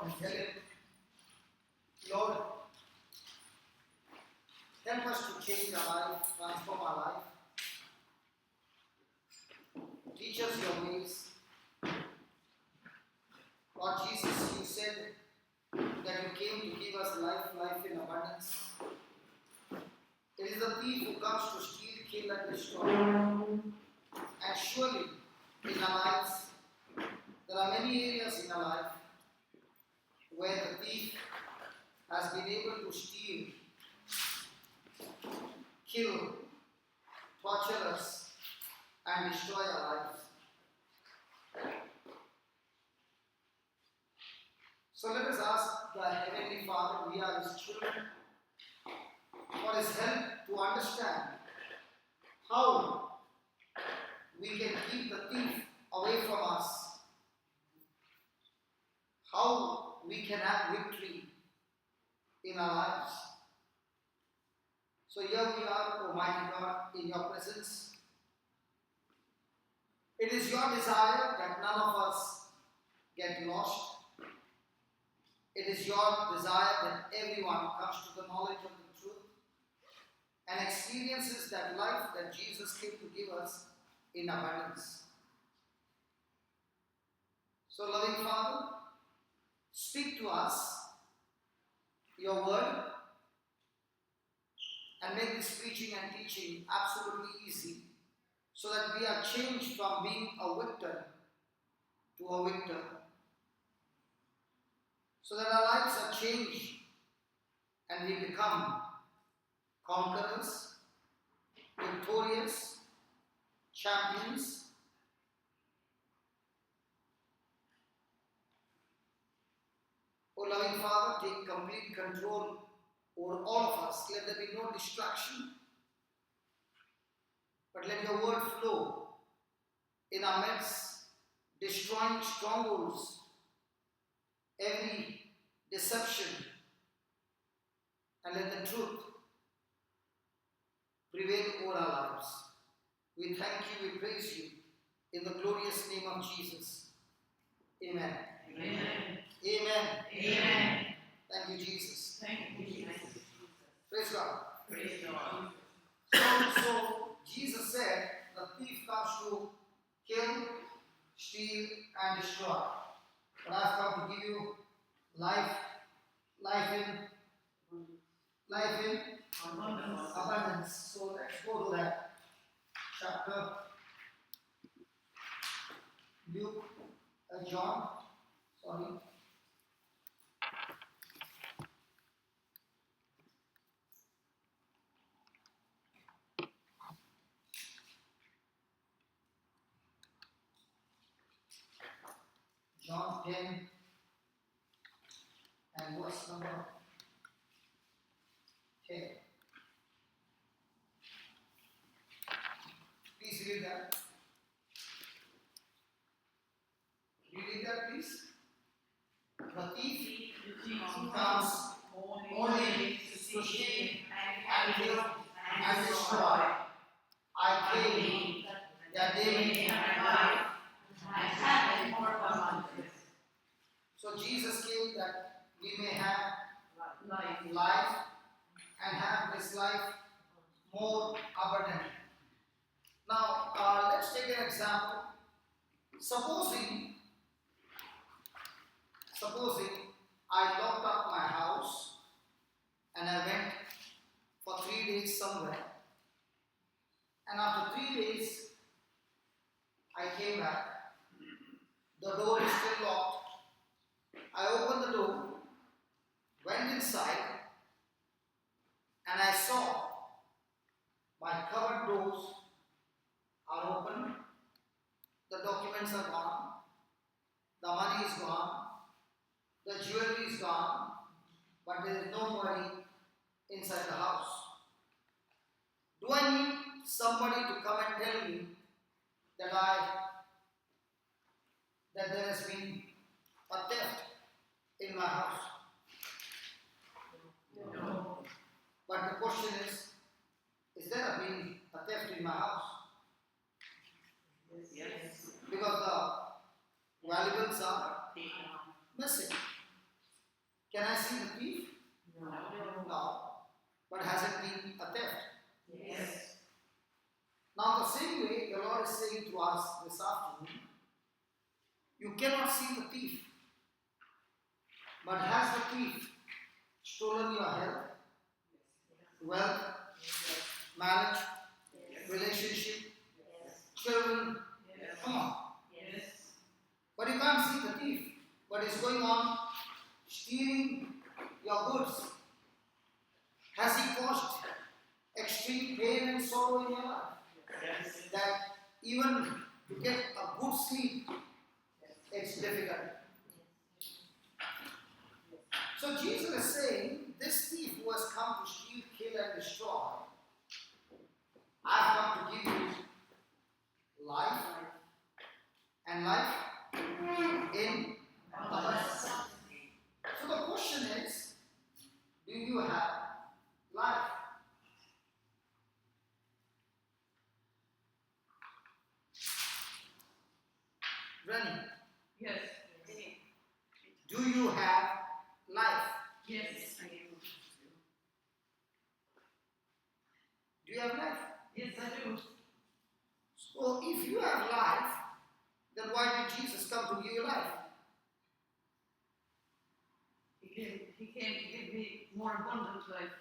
and tell Him, Lord, help us to change our life, transform our life. Teach us your ways. Lord Jesus, you said that you came to give us life, life in abundance. It is the thief who comes to steal, kill, and destroy. And surely, in our lives, there are many areas in our life where the thief has been able to steal, kill, torture us, and destroy our lives. So let us ask the Heavenly Father, we are His children, for His help to understand how we can keep the thief away from us, how we can have victory in our lives. So here we are, Almighty God, in your presence. It is your desire that none of us get lost. It is your desire that everyone comes to the knowledge of the truth and experiences that life that Jesus came to give us in abundance. So, loving Father, speak to us your word and make this preaching and teaching absolutely easy so that we are changed from being a victim to a victor. So that our lives are changed and we become conquerors, victorious, champions. O loving Father, take complete control over all of us. Let there be no distraction, but let your word flow in our midst, destroying strongholds, every deception, and let the truth prevail over our lives. We thank you, we praise you, in the glorious name of Jesus. Amen. Amen. Amen. Amen. Thank you, Jesus. Thank you, Jesus. Praise God. Praise God. So Jesus said, the thief comes to kill, steal, and destroy. But I've come to give you life in abundance. So let's go to that chapter. John 10 and verse number 10. Please read that. Can you read that, please? The thief comes only to steal and kill and destroy. I came that they may have life and have it more abundantly. So Jesus came that we may have life and have this life more abundant. Now, let's take an example. Supposing I locked up my house and I went for 3 days somewhere, and after 3 days I came back. The door is still locked. I opened the door, went inside, and I saw my cupboard doors are open, the documents are gone, the money is gone, the jewelry is gone, but there is nobody inside the house. Do I need somebody to come and tell me that there has been a theft in my house? No. But the question is there been a theft in my house? Yes. Because the valuables are missing. Can I see the thief? No. No. But has it been a theft? Yes. Now the same way the Lord is saying to us this afternoon, you cannot see the thief. But has the thief stolen your health, wealth, marriage, relationship, children? Come on. Yes. But you can't see the thief. But it's going on stealing your goods. Has he caused extreme pain and sorrow in your life? Yes. That even to get a good sleep, it's difficult. So Jesus is saying, this thief who has come to steal, kill, and destroy, I've come to give you life, and life in abundance. So the question is, do you have life? Rennie, Yes. do you have life? Yes. Do you have life? Yes, I do. So if you have life, then why did Jesus come to give you life? He came to give me more abundant life.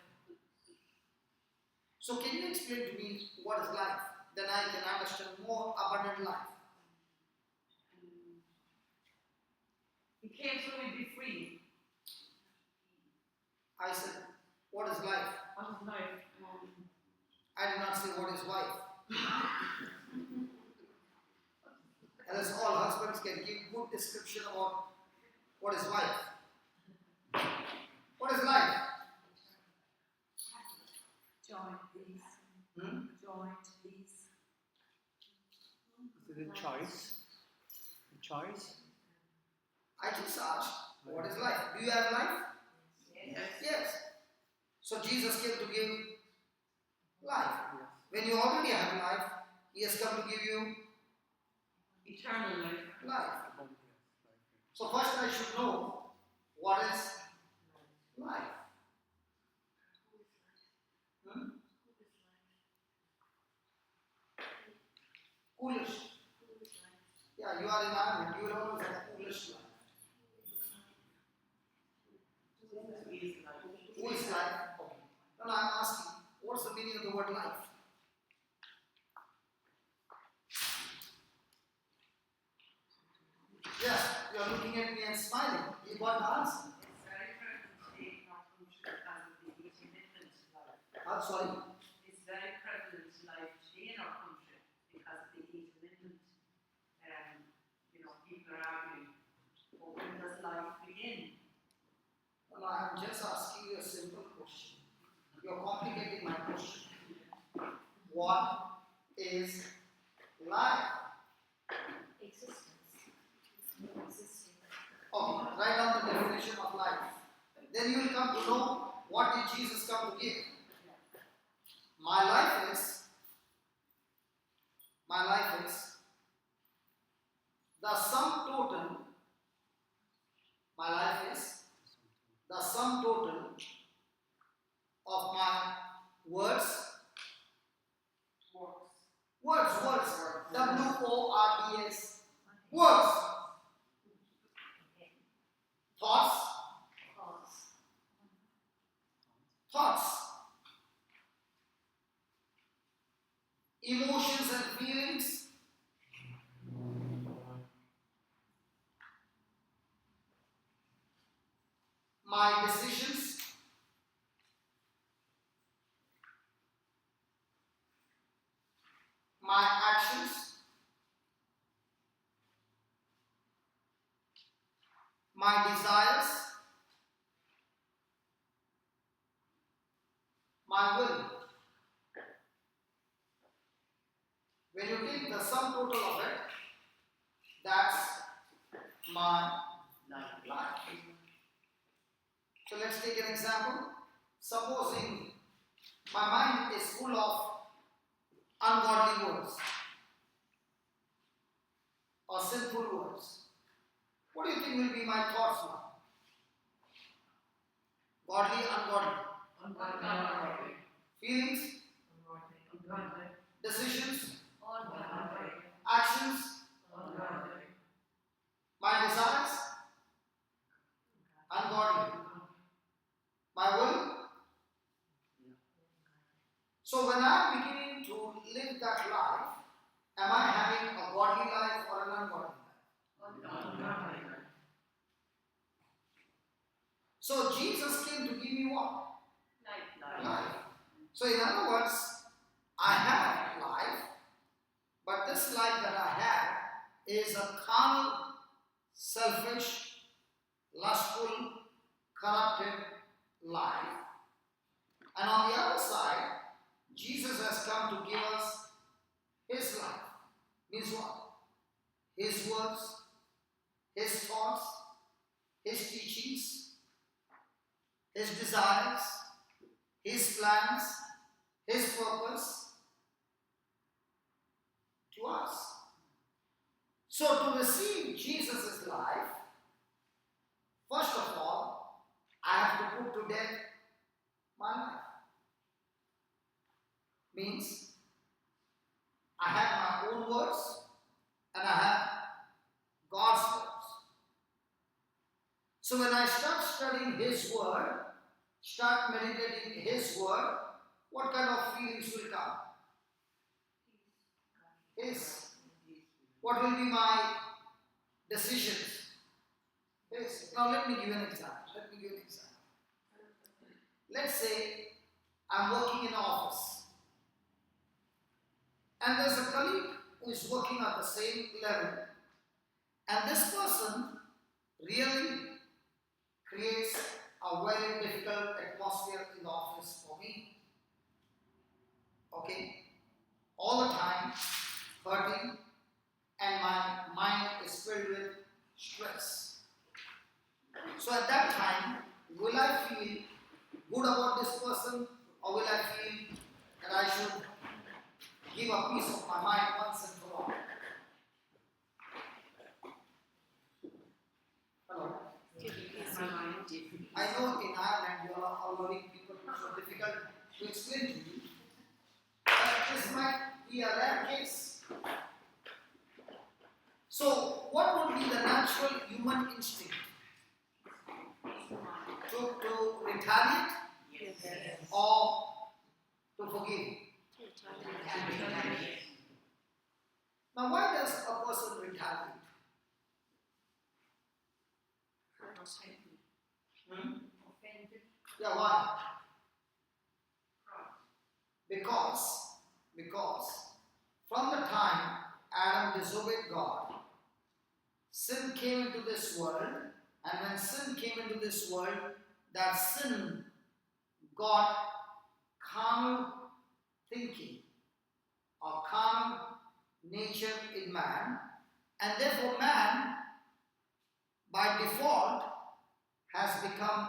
So can you explain to me what is life? Then I can understand more abundant life. He came so we'd be free. I said, what is life? What is life? I did not say what is wife. Unless all husbands can give good description about what is wife. What is life? Joy, please. Hmm? Joy, please. Is it a choice? A choice? I just asked, what is life? Do you have life? Yes. Yes. So Jesus came to give life. Yes. When you already have life, He has come to give you Eternal life. life. So first I should know what is life. Hmm? Foolish. Yeah, you are in Ireland. You will always have foolish life. He is life. Who is life? Okay. Now I'm asking, what's the meaning of the word life? Yes, you are looking at me and smiling. You got the answer. It's very prevalent in our country because of the intermittent life. I'm sorry. It's very prevalent life today in our country because of the intermittent, people are arguing, well, when does life begin? No, I'm just asking you a simple question. You're complicating my question. What is life? Existence. Existing. Okay, write down the definition of life. Then you will come to know what did Jesus come to give. My life is the sum total. My life is the sum total of my words. Words. W-O-R-D-S. Words. Thoughts. Emotions and feelings. My decisions. My actions. My desires. My will. When you take the sum total of it, that's my life. So let's take an example. Supposing my mind is full of ungodly words or sinful words. What do you think will be my thoughts now? Godly, ungodly. Ungodly. Feelings, Ungodly. decisions, Ungodly. actions, Ungodly. my desires, ungodly. My will. So when I'm beginning to live that life, am I having a godly life or an ungodly life? Ungodly. So Jesus came to give me what? Life. Life. So in other words, I have life, but this life that I have is a carnal, selfish, lustful, corrupted life. And on the other side, Jesus has come to give us His life. Means what? His words, His thoughts, His teachings, His desires, His plans, His purpose to us. So to receive Jesus' life, first of all, I have to put to death my life. Means I have my own words and I have God's words. So when I start studying His word, start meditating His word, what kind of feelings will come? His. What will be my decisions? His. Now let me give you an example. Let's say I'm working in an office and there's a colleague who is working at the same level, and this person really creates a very difficult atmosphere in the office for me. Okay? All the time hurting, and my mind is filled with stress. So at that time, will I feel good about this person, or will I feel that I should give a piece of my mind once and for all? Hello? I know in Ireland you are all learning people, so difficult to explain to you. But this might be a rare case. So, what would be the natural human instinct? To retaliate or to forgive? Now, why does a person retaliate? Yeah, why? Because from the time Adam disobeyed God, sin came into this world, and when sin came into this world, that sin got carnal thinking or carnal nature in man, and therefore man by default has become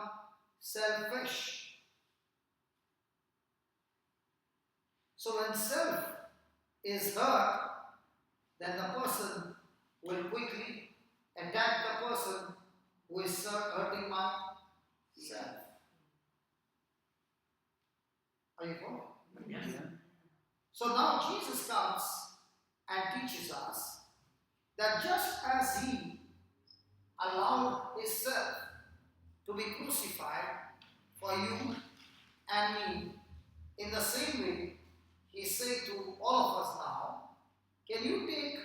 selfish. So when self is hurt, then the person will quickly attack the person who is hurting myself. Are you following? Yes. So now Jesus comes and teaches us that just as He allowed His self to be crucified for you and me, in the same way, He said to all of us now, can you take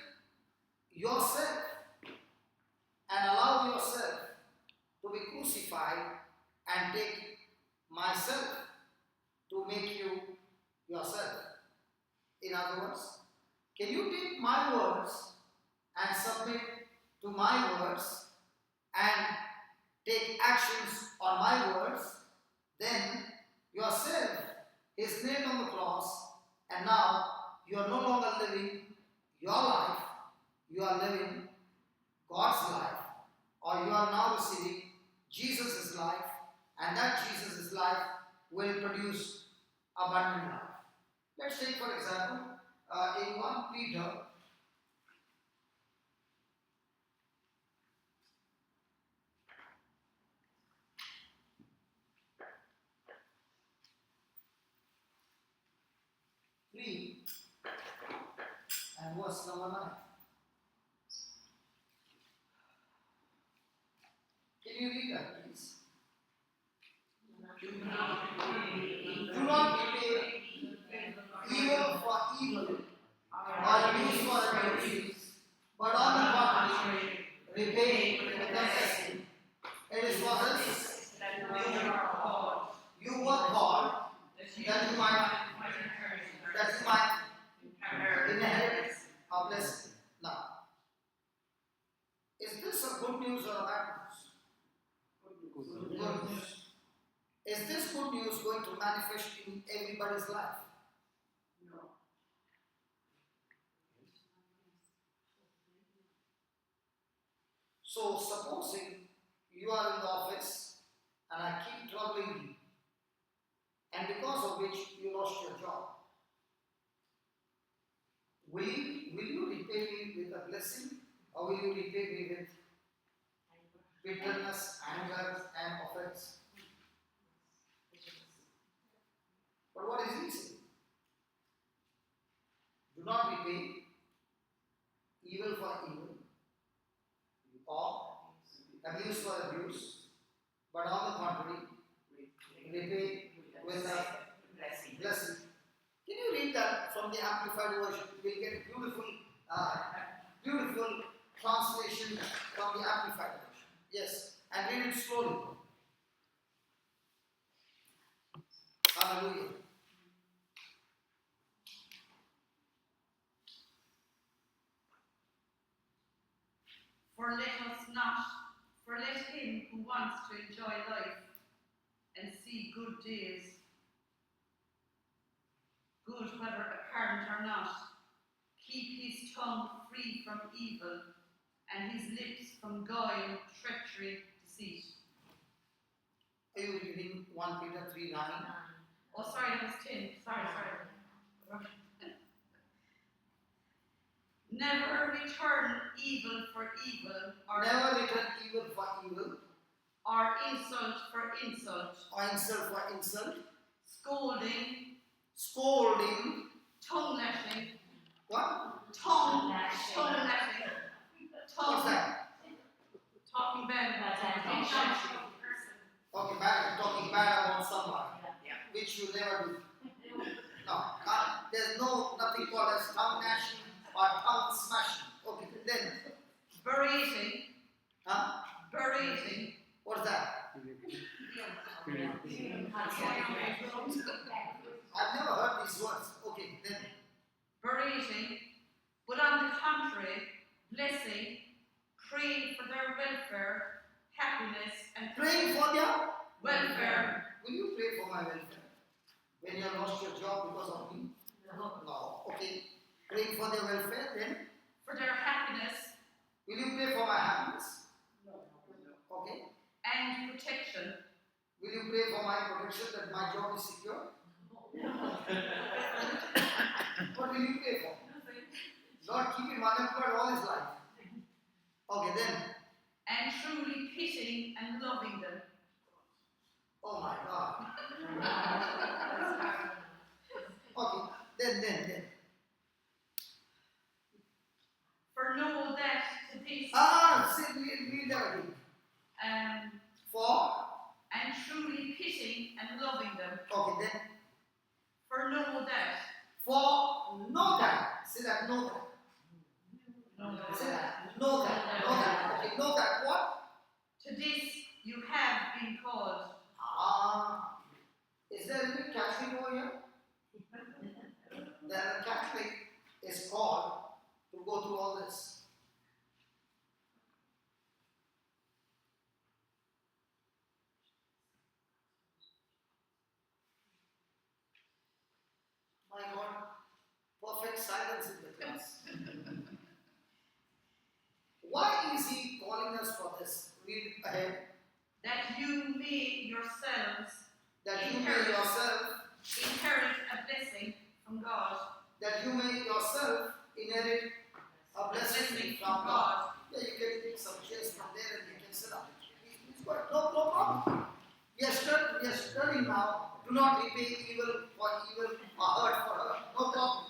yourself and allow yourself to be crucified and take myself to make you yourself? In other words, can you take my words and submit to my words and take actions on my words? Then yourself is nailed on the cross, and now you are no longer living your life, you are living God's life, or you are now receiving Jesus' life, and that Jesus' life will produce abundant life. Let's take, for example, in 1 Peter verse number 9. Can you read that, please? Do not repay Do not repay evil for evil or abuse for abuse, but on the contrary, repay with blessing. It is for this you were called that you might inherit a blessing. Now, is this a good news or a bad news? Good news. Is this good news going to manifest in everybody's life? No. So, supposing you are in the office and I keep troubling you, and because of which you lost your job, will you repay me with a blessing, or will you repay me with bitterness, anger, and offense? But what is he saying? Do not repay evil for evil or abuse for abuse, but on the contrary, repay with a blessing. Can you read that from the Amplified Version? We'll get beautiful translation from the Amplified Version. Yes, and read it slowly. Hallelujah. For let him who wants to enjoy life and see good days, good whether apparent or not, keep his tongue free from evil and his lips from guile, treachery, deceit. Are you reading 1 Peter 3:9? Oh, sorry, that was 10. Sorry. Never return evil for evil, Never return evil for evil, or insult for insult, or insult for insult, scolding, tongue lashing, what? tongue lashing, What's that? talking bad about Okay, talking bad about somebody, which you never do. No, there's nothing called as tongue gnashing or tongue smashing. Okay, then, berating, huh? berating, What's that? I've never heard these words. Okay, then, berating, but on the contrary, blessing, praying for their welfare, happiness, and praying for their welfare. Will you pray for my welfare when you have lost your job because of me? No. Okay. Praying for their welfare, then For their happiness will you pray for my happiness? Okay. and protection. Will you pray for my protection that my job is secure? What will you pray for? Lord, keep him unemployed all his life. Okay, then. And truly pitying and loving them. Oh my God. Okay, then. For know that to this Read that again. and truly pitying and loving them. Okay, then. For know that. Know that. Say that, know that. Say that. Know that. Okay, know that what? To this you have been called. Is there any Catholic over here? That a Catholic is called to go through all this. My God, perfect silence in the class. Why is he calling us for this? Read ahead. That you may yourselves That you may yourself, inherit a blessing from God. that you may yourself inherit a blessing from God. Yeah, you can take some chairs from there and you can sit down. It's good. No problem. We are studying now. Do not repay evil for evil or hurt for hurt. No problem.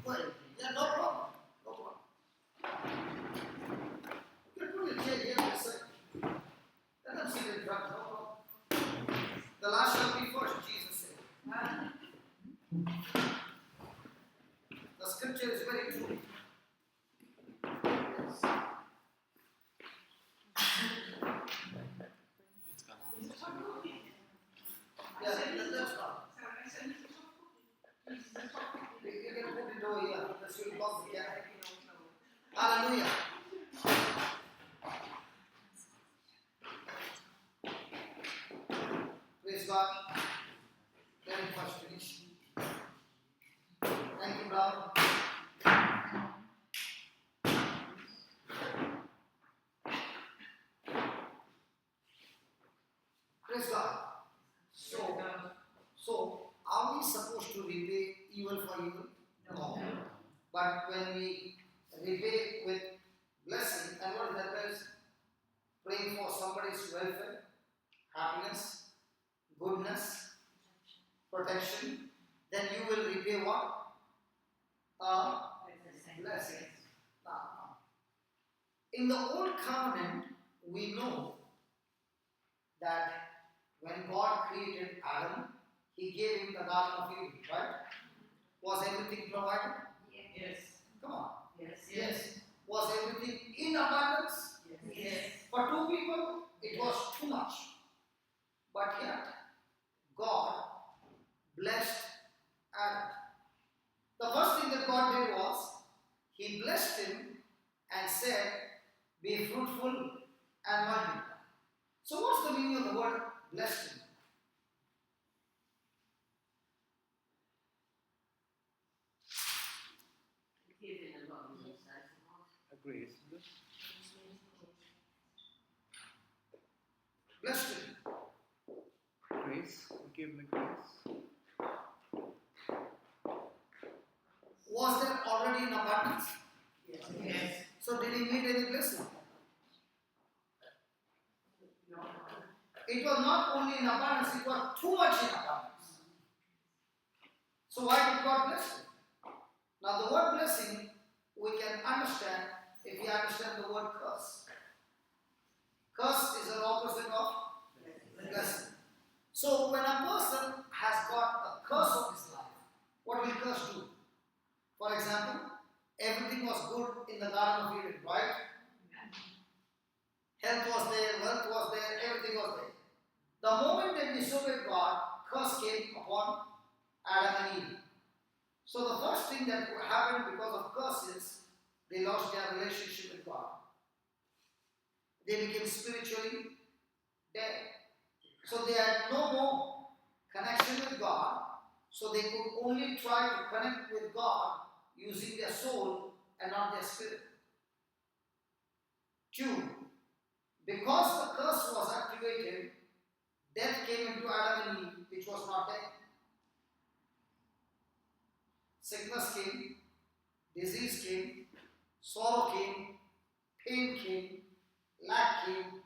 Well, Hallelujah. Praise God. Let me first finish. Thank you, brother. Praise God. So, are we supposed to repay evil for evil? No. But when we repay with blessing, and what is that blessing? Praying for somebody's welfare, happiness, goodness, protection, then you will repay what? Blessing. Now, in the old covenant, we know that when God created Adam, He gave him the Garden of Eden, right? Was everything provided? Yes. Come on. Yes. Was everything in abundance? Yes. For two people, it was too much. But yet, God blessed Adam. The first thing that God did was, He blessed him and said, be fruitful and multiply. So what's the meaning of the word blessed him? Giving a lot of insight. Agrees. Blessed him. Grace. Give me grace. Was there already in abundance? Yes. So did he need any blessing? It was not only in abundance, it was too much in abundance. So why did God bless him? Now the word blessing we can understand if we understand the word curse. Curse is an opposite of blessing. So when a person has got a curse of his life, what will curse do? For example, everything was good in the Garden of Eden, right? Health was there, wealth was there, everything was there. The moment they disobeyed God, curse came upon Adam and Eve. So the first thing that happened because of curses, they lost their relationship with God. They became spiritually dead. So they had no more connection with God. So they could only try to connect with God using their soul and not their spirit. 2. Because the curse was activated, death came into Adam and Eve, which was not there. Sickness came, disease came, sorrow came, pain came, lack came,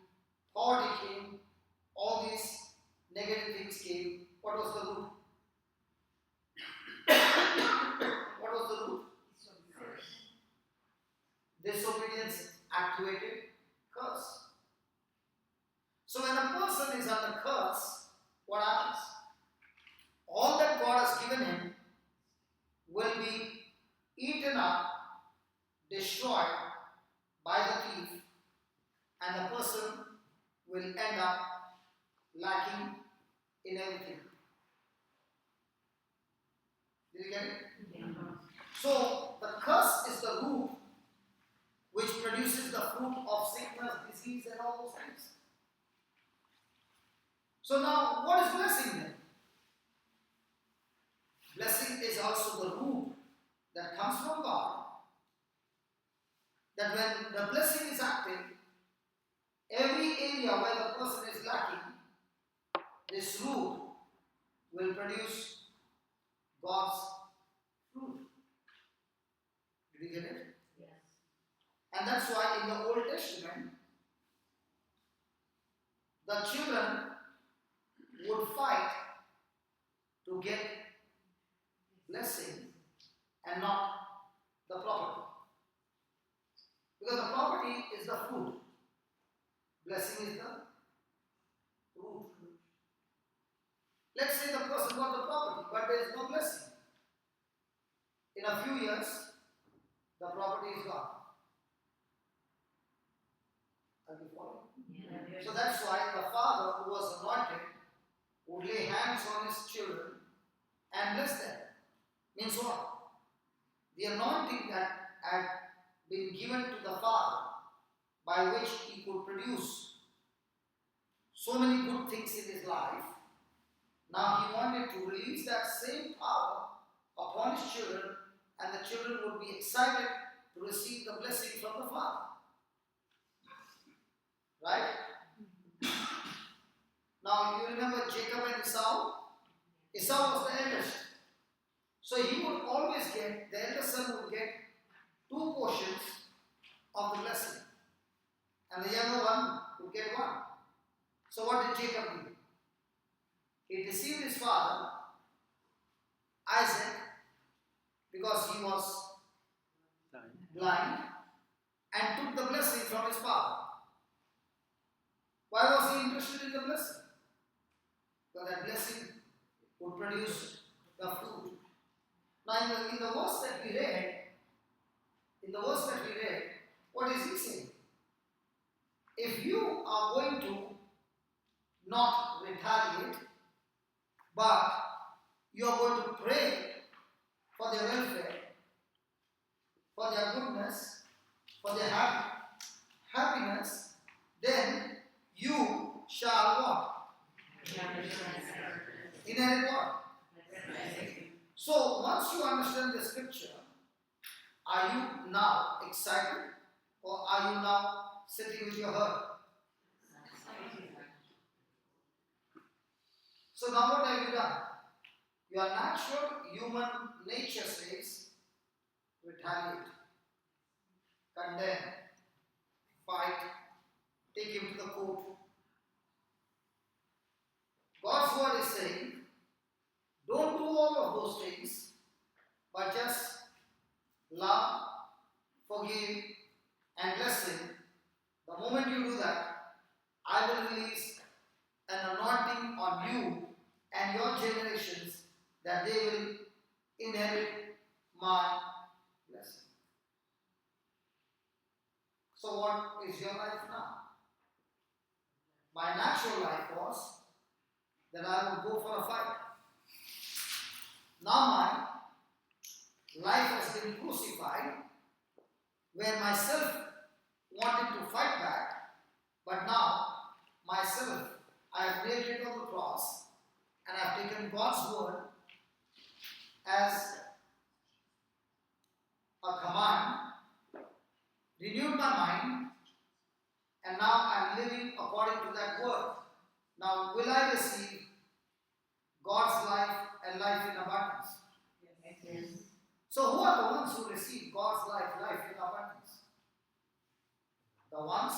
poverty came, all these negative things came. What was the root? What was the root? Disobedience activated curse. So when a person is under curse, what happens? All that God has given him will be eaten up, destroyed by the thief, and the person will end up lacking in everything. Did you get it? So the curse is the root which produces the fruit of sickness, disease, and all those things. So now, what is blessing then? Blessing is also the root that comes from God. That when the blessing is active, every area where the person is lacking, this root will produce God's fruit. Did you get it? Yes. And that's why in the Old Testament, the children would fight to get blessing and not the property. Because the property is the fruit. Blessing is the root. Let's say the person got the property, but there is no blessing. In a few years, the property is gone. Are you following? Yeah. So that's why the father who was anointed would lay hands on his children and bless them. Means what? The anointing that had been given to the Father by which he could produce so many good things in his life. Now he wanted to release that same power upon his children, and the children would be excited to receive the blessing from the Father. Right? Now you remember Jacob and Esau? Esau was the eldest. So he would always get, the eldest son would get 2 portions of the blessing. And the younger one would get 1. So what did Jacob do? He deceived his father, Isaac, because he was blind, and took the blessing from his father. Why was he interested in the blessing? Because that blessing would produce the fruit. Now in the verse that we read, what is he saying? If you are going to not retaliate, but you are going to pray for their welfare, for their goodness, for their happiness, then you shall what? Inherit what? So once you understand the scripture, are you now excited, or are you now sitting with your hurt? So now what have you done? Your natural human nature says, retaliate, condemn, fight, take him to the court. God's word is saying, don't do all of those things, but just love, forgive, and bless him. The moment you do that, I will release an anointing on you and your generations that they will inherit my blessing. So what is your life now? My natural life was that I would go for a fight. Now my life has been crucified, where myself wanted to fight back, but now myself I have nailed it on the cross, and I have taken God's word as a command, renewed my mind, and now I am living according to that word. Now, will I receive God's life and life in abundance? Yes. So, who are the ones who receive God's life in abundance? The ones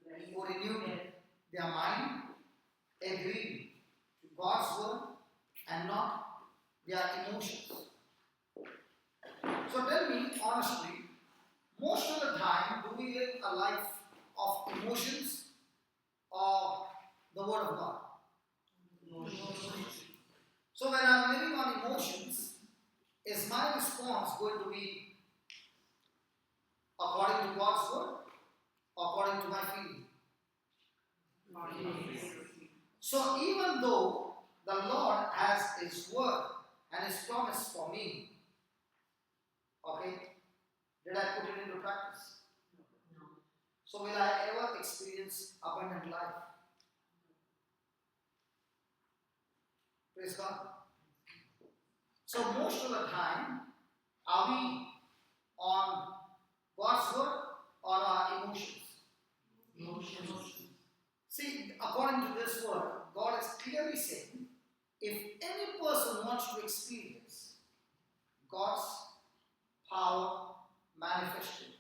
who renew their mind, agreed to God's word and not their emotions. So tell me honestly, most of the time, do we live a life of emotions or the word of God? So when I'm living on emotions, is my response going to be according to God's word or according to my feeling? So even though the Lord has his word and his promise for me, okay, did I put it into practice? No. So will I ever experience abundant life? Praise God. So most of the time, are we on God's word or our emotions? See, according to this word, God is clearly saying, if any person wants to experience God's power manifested,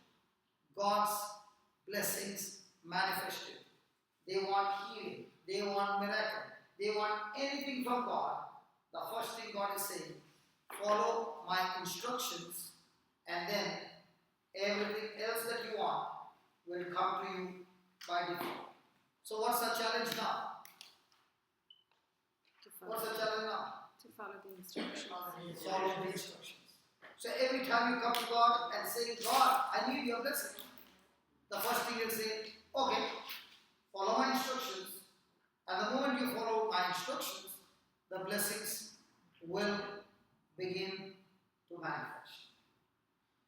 God's blessings manifested, they want healing, they want miracle, they want anything from God, the first thing God is saying, follow my instructions, and then everything else that you want will come to you by default. So what's the challenge now? What's the challenge now? To follow the instructions. Follow the instructions. So every time you come to God and say, God, I need your blessing, the first thing you'll say, okay, follow my instructions. And the moment you follow my instructions, the blessings will begin to manifest.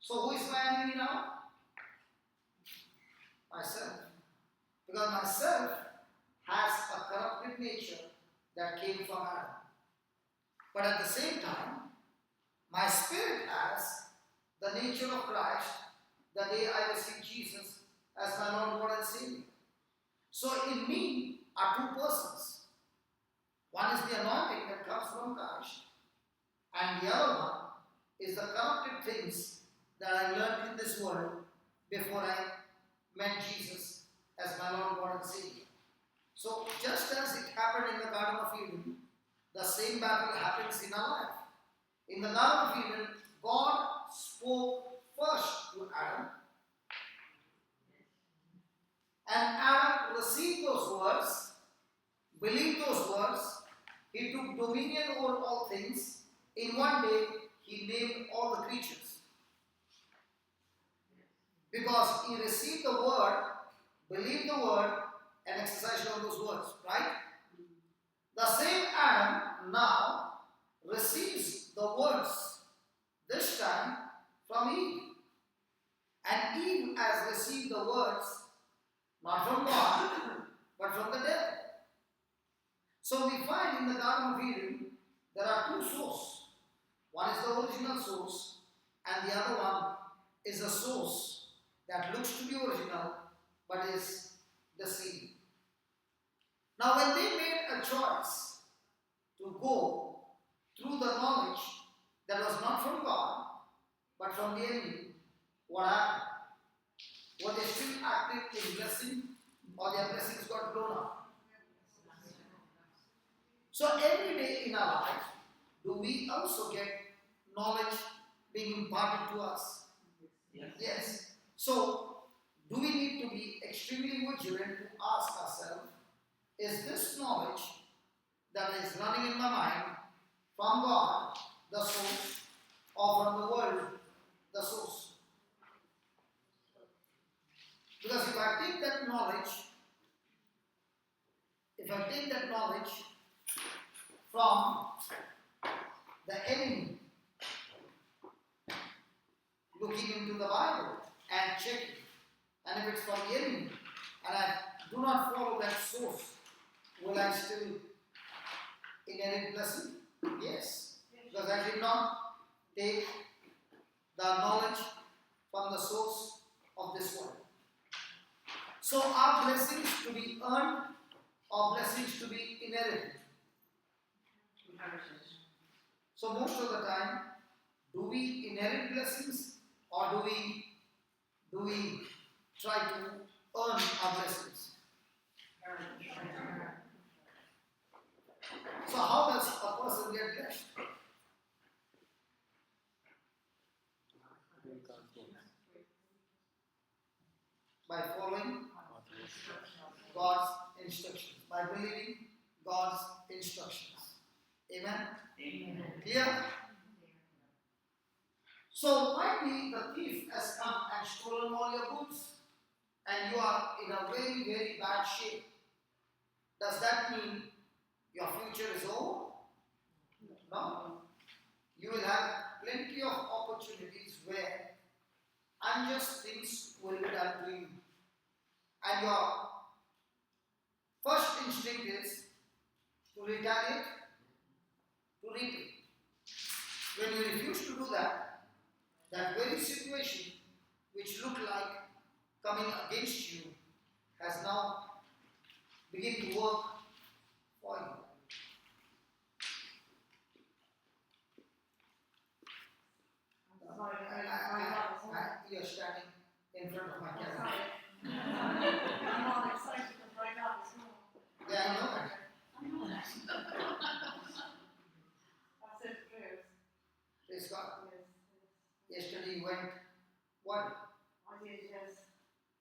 So who is my enemy now? myself. Because myself has a corrupted nature that came from Adam. But at the same time, my spirit has the nature of Christ the day I received Jesus as my Lord, God, and Savior. So in me are two persons. One is the anointing that comes from Christ, and the other one is the corrupted things that I learned in this world before I met Jesus as my Lord, God, and Savior. So just as it happened in the Garden of Eden, the same battle happens in our life. In the Garden of Eden, God spoke first to Adam, and Adam received those words, believed those words. He took dominion over all things. In one day, he named all the creatures. Because he received the word, believed the word, and exercised on those words, right? The same Adam now receives the words, this time from Eve. And Eve has received the words not from God, but from the devil. So we find in the Garden of Eden, there are two sources. One is the original source, and the other one is a source that looks to be original, but is deceiving. Now when they made a choice to go through the knowledge that was not from God, but from the enemy, what happened? Were they still active in blessing, or their blessings got blown up? So every day in our life, do we also get knowledge being imparted to us? Yes. So, do we need to be extremely vigilant to ask ourselves, is this knowledge that is running in my mind from God, the source, or from the world, the source? Because if I take that knowledge from the enemy, looking into the Bible and checking, and if it's from the enemy, and I do not follow that source, will I still inherit blessing? Yes. Because I did not take the knowledge from the source of this world. So are blessings to be earned or blessings to be inherited? So most of the time, do we inherit blessings or do we try to earn our blessings? So how does a person get blessed? By following God's instructions, by believing God's instructions. Amen? Amen. Clear? So might be the thief has come and stolen all your goods, and you are in a very, very bad shape. Does that mean your future is over? No. You will have plenty of opportunities where unjust things will be done to you. And your first instinct is to retaliate, to repay. When you refuse to do that, that very situation which looked like coming against you has now begun to work for you. You're standing in front of my camera. I'm all excited to find out this morning. Yeah, I know that. I said prayers. Praise God. Yes. Yesterday you went, what? I did, yes.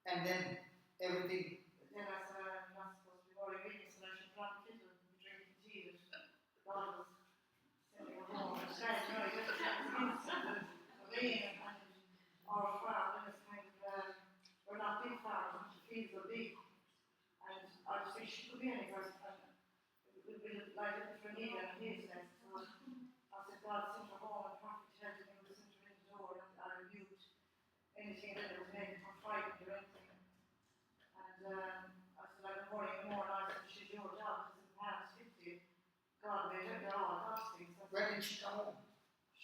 And then everything. Then I said I'm not supposed to be wearing witness and I should not kids and be drinking tea. God was sending a home. I started really good at that. And our farm is kind of, we're not big farms, the fields are big. And I was thinking, she could be any person. We would like it for me and his nest. So I said, God, sent her home and prophet had to be sent her in the door and I rebuked anything that was made for fighting or anything. I said, I've been worrying more, and I said, she's your job, because in the past 50, God made it all costing. So When did she come home?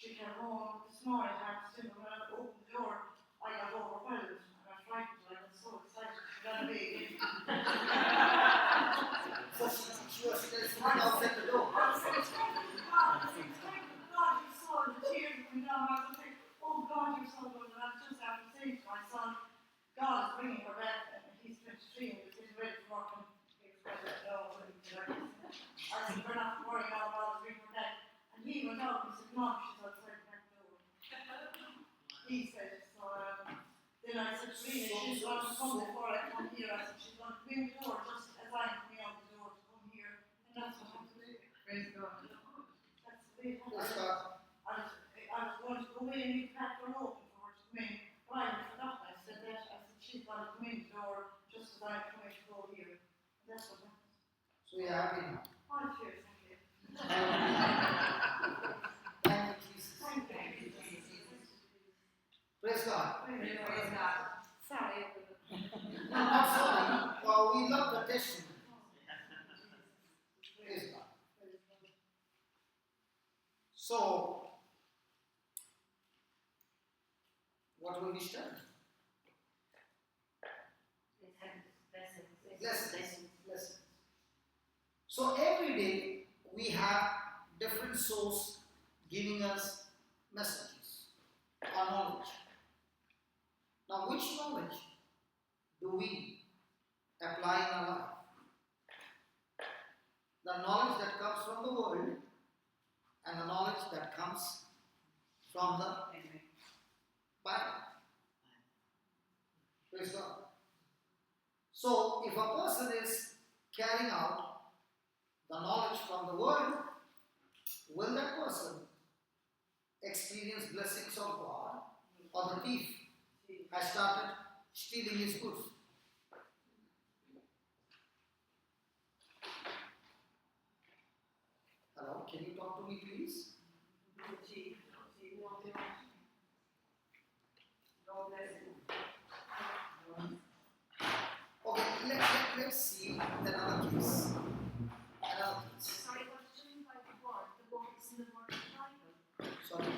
she came home this morning, half simple, when I opened the door, I got overwhelmed, and I frightened her, I was so excited, she ran away. So she was still sitting outside the door. I said, God, you saw the tears coming down. I was like, oh God, you're so good. And I was just after saying to my son, God is bringing her back, and he's 23 and he's getting ready for work, and he expected to know what he did. I said, we're not worrying now, God is bringing her back. And he went out and he said, Mom, she's outside the back door. He said, so then I said, Rena, she's going to come before I come here. I said, she's going to come in the door just as I'm coming out the door to come here. And that's what happened. Praise God. That's the way it happened. Praise God. I was going to go in and you cracked her open for her to come in. But I had forgotten. I said that. I said she's going to come in the door just as I'm coming to go here. And that's what happened. So you're happy now. Oh, cheers, thank you. Thank you, Jesus. Thank you. Praise God. Praise God. Sorry. No, not sorry. Well, we love the testimony. Praise God. So, what will we study? Lessons. So every day we have different source giving us messages or knowledge. Now, which knowledge do we apply in our life? The knowledge that comes from the world and the knowledge that comes from the Bible. Praise God. So, if a person is carrying out the knowledge from the world, will that person experience blessings of God, or the thief has started stealing his goods? Hello, can you talk to me, please? Okay, let's see another case. Sorry, what do you mean by the word? The word is in the word of the Bible. Sorry.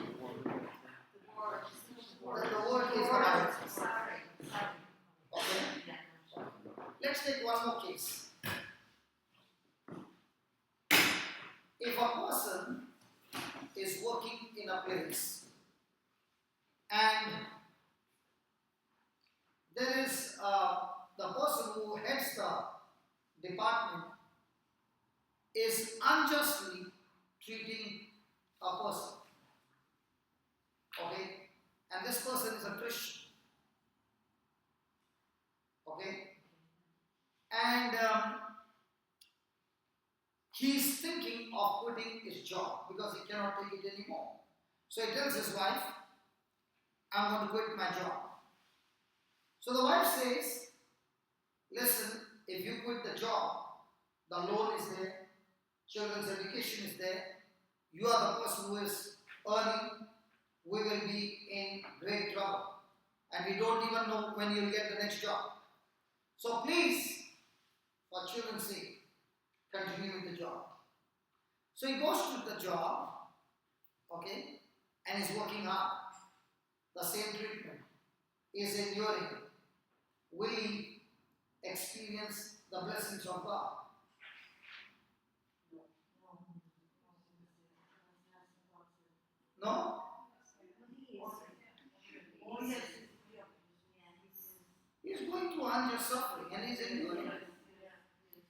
The word is in the word. The word is the Bible. Sorry. Okay. Let's take one more case. If a person is working in a place and there is the person who heads the department is unjustly treating a person. Okay? And this person is a Christian. Okay? And he is thinking of quitting his job because he cannot take it anymore. So he tells his wife, I'm going to quit my job. So the wife says, listen, if you quit the job, the loan is there, children's education is there, you are the person who is earning, we will be in great trouble. And we don't even know when you'll get the next job. So please, for children's sake, continue with the job. So he goes to the job, okay, and is working hard. The same treatment is enduring. Will he experience the blessings of God? No? Oh, yes. He is going through unjust suffering and he is enduring it.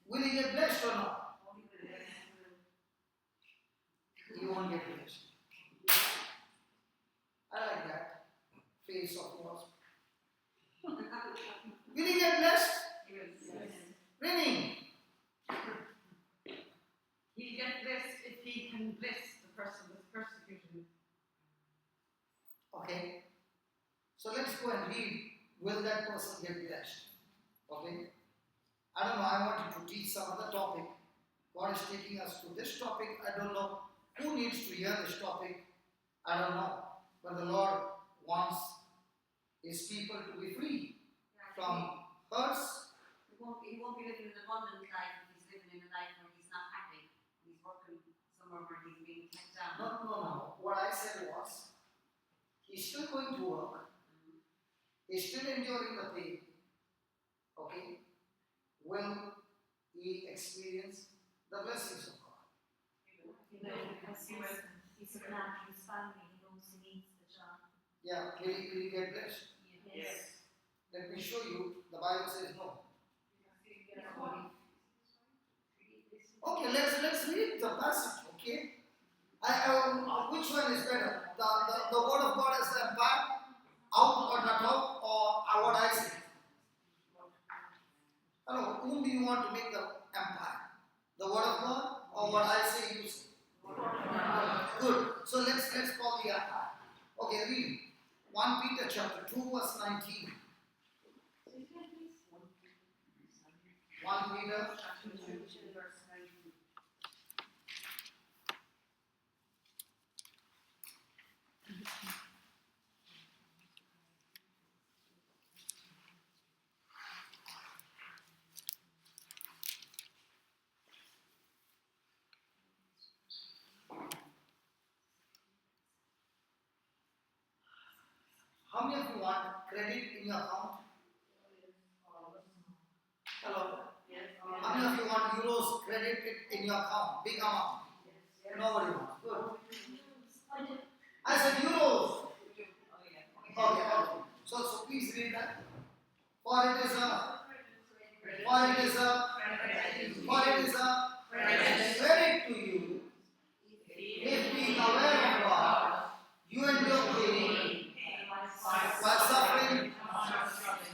Will he get blessed or not? He won't get blessed. I like that face of yours. Will he get blessed? Really? He'll get blessed if he can bless the person that's persecuting him. Okay. So let's go and read. Will that person get blessed? Okay. I don't know. I wanted to teach some other topic. God is taking us to this topic. I don't know who needs to hear this topic. I don't know. But the Lord wants His people to be free from hurts, abundant life if he's living in a life where he's not happy. He's working somewhere where he's being kept down. No. What I said was, he's still going to work. He's still enduring the pain. Okay? Will he experience the blessings of God? Because he's looking after his family, he knows he needs the job. Yeah, will he get blessed? Yes. Let me show you. The Bible says no. Okay, let's read the passage. Okay, which one is better? The word of God as the empire, out or not out, or what I say? Hello, whom do you want to make the empire? The word of God or what I say you say? Good. So let's call the empire. Okay, read 1 Peter chapter 2 verse 19. 1 Peter Chapter 2, verse 19. How many of you want credit in your account? Hello? How many of you want euros credit in your account? Big amount? Nobody wants. Good. I said euros. Okay. So please read that. For it is a credit to you if being aware of God, you endure pain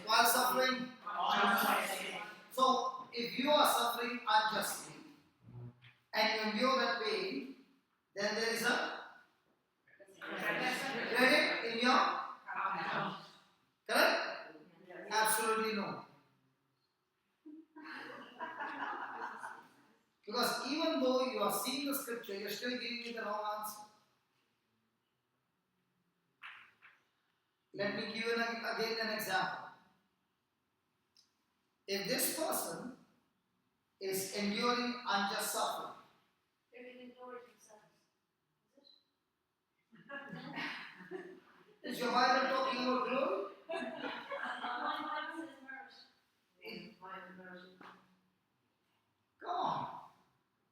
while suffering. So if you are suffering unjustly and you endure that pain, then there is a credit in your account. Correct? Absolutely no. Because even though you are seeing the scripture, you are still giving me the wrong answer. Let me give you again an example. If this person is enduring unjust suffering, They can ignore it themselves. Is it? is your Bible talking about glory? My Bible says merit. Come on.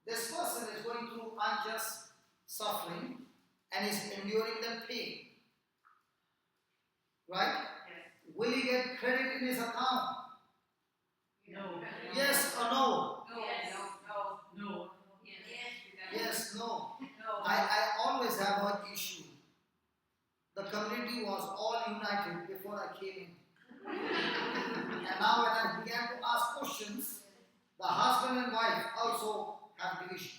This person is going through unjust suffering and is enduring the pain. Right? Will he get credit in his account? No. Yes or no? No. Yes, no. I always have one issue. The community was all united before I came in. And now when I began to ask questions, the husband and wife also have division.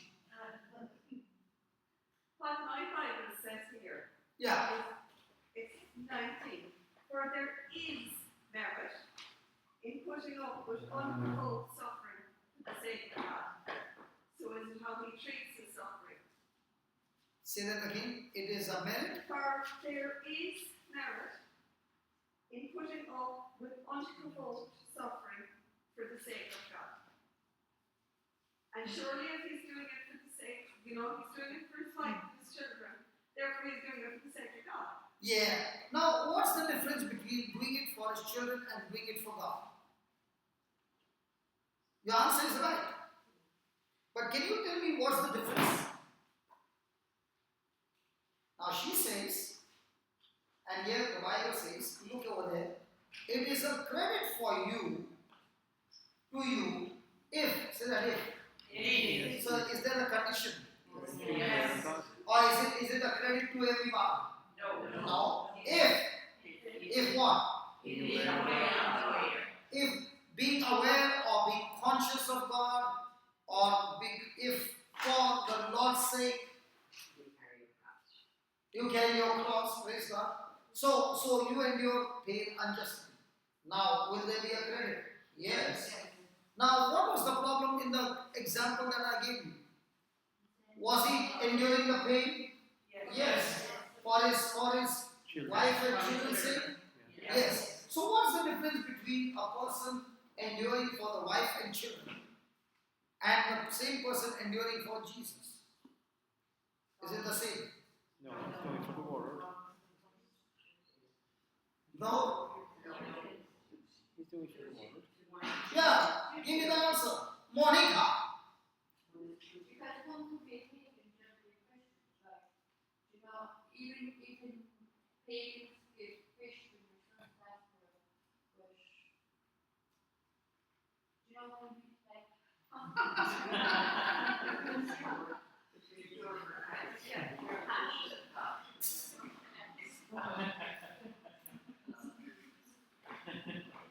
What my Bible says here Yeah. is 19. For there is merit in putting up with unprovoked suffering for the sake of God. So is it how he treats the suffering. Say that again. It is a merit. For there is merit in putting up with unprovoked suffering for the sake of God. And surely if he's doing it for the sake, he's doing it for his wife and his children, therefore he's doing it for the sake of God. Yeah. Now, what's the difference between doing it for his children and doing it for God? Your answer is right. But can you tell me what's the difference? Now she says, and here the Bible says, look over there, it is a credit for you, to you, if, say that if. So is there a condition? Yes. Or is it a credit to everyone? No. If what? If being aware or being conscious of God, or if for the Lord's sake you carry your cross, praise God. So you endure pain unjustly. Now, will there be a credit? Yes. Now, what was the problem in the example that I gave you? Was he enduring the pain? Yes. For his wife and children's sake? Yes. So what's the difference between a person enduring for the wife and children and the same person enduring for Jesus? Is it the same? No, it's going for the word. No? He's doing for the word. Yeah, give me the answer. Monica. Because one could be taken just with Christians, like, you know, even pagans give fish when you're trying to ask for it, but, you know, when we, like,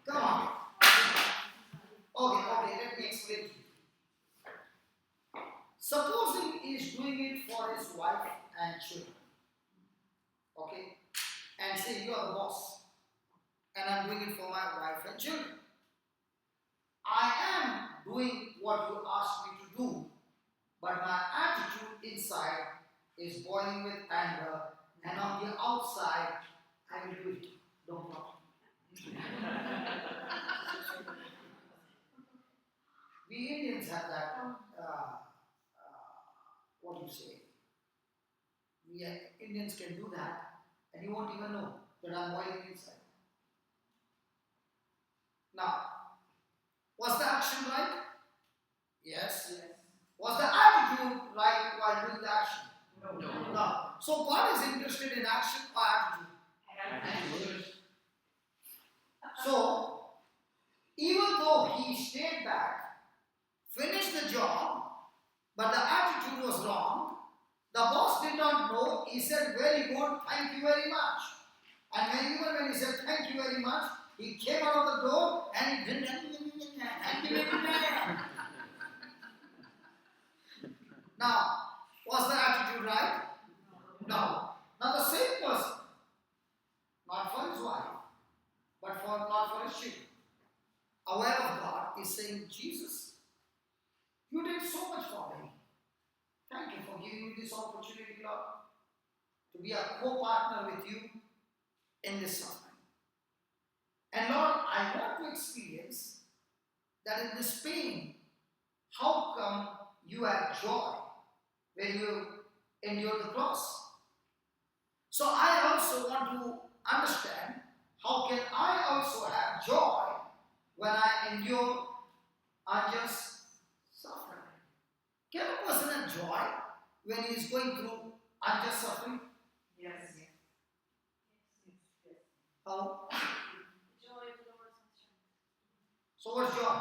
Come on. Okay, let me explain to you. Supposing he is doing it for his wife and children. Okay? And say you are the boss. And I'm doing it for my wife and children. I am doing what you asked me to do, but my attitude inside is boiling with anger, and on the outside, I will do it. No problem. We Indians have that, what do you say? We Indians can do that, and you won't even know that I'm boiling inside. Now, was the action right? Yes. Was the attitude right while doing the action? No. So God is interested in action or attitude? So, even though he stayed back, finished the job, but the attitude was wrong, the boss did not know. He said, very good, thank you very much. And even when he said, thank you very much, he came out of the door and he didn't thank you very much. Now, was the attitude right? No. Now the same person, not for his wife, but not for his children, aware of God, is saying, Jesus, you did so much for me. Thank you for giving me this opportunity, Lord, to be a co-partner with you in this suffering. And Lord, I want to experience that in this pain, how come you had joy when you endured the cross? So I also want to understand, how can I also have joy when I endure unjust suffering? Can a person have joy when he is going through unjust suffering? Yes. How? the joy of the Lord is my strength. So what's joy?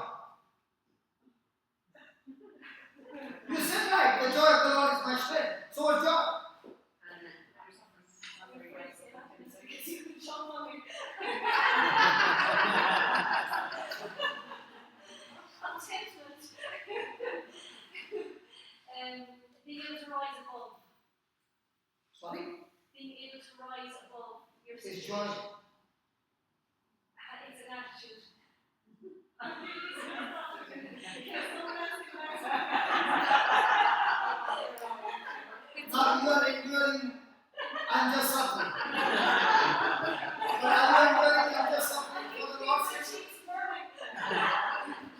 You said right, the joy of the Lord is my strength. So what's joy? Contentment. Being able to rise above. Sorry? Being able to rise above your It's situation. joy. It's an attitude. Now you are enduring unjust suffering. But are you enduring unjust suffering for the Lord's sake?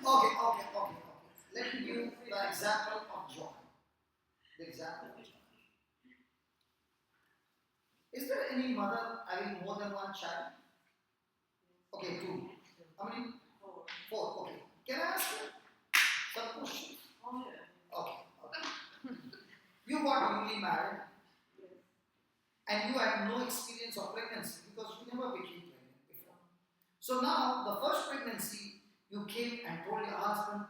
Okay. Let me give you the example of joy. The example of joy. Is there any mother having more than one child? Okay, two. How many? Four. Okay. Can I ask you some questions? Okay. You got newly married and you had no experience of pregnancy because you never became pregnant before. So now, the first pregnancy, you came and told your husband,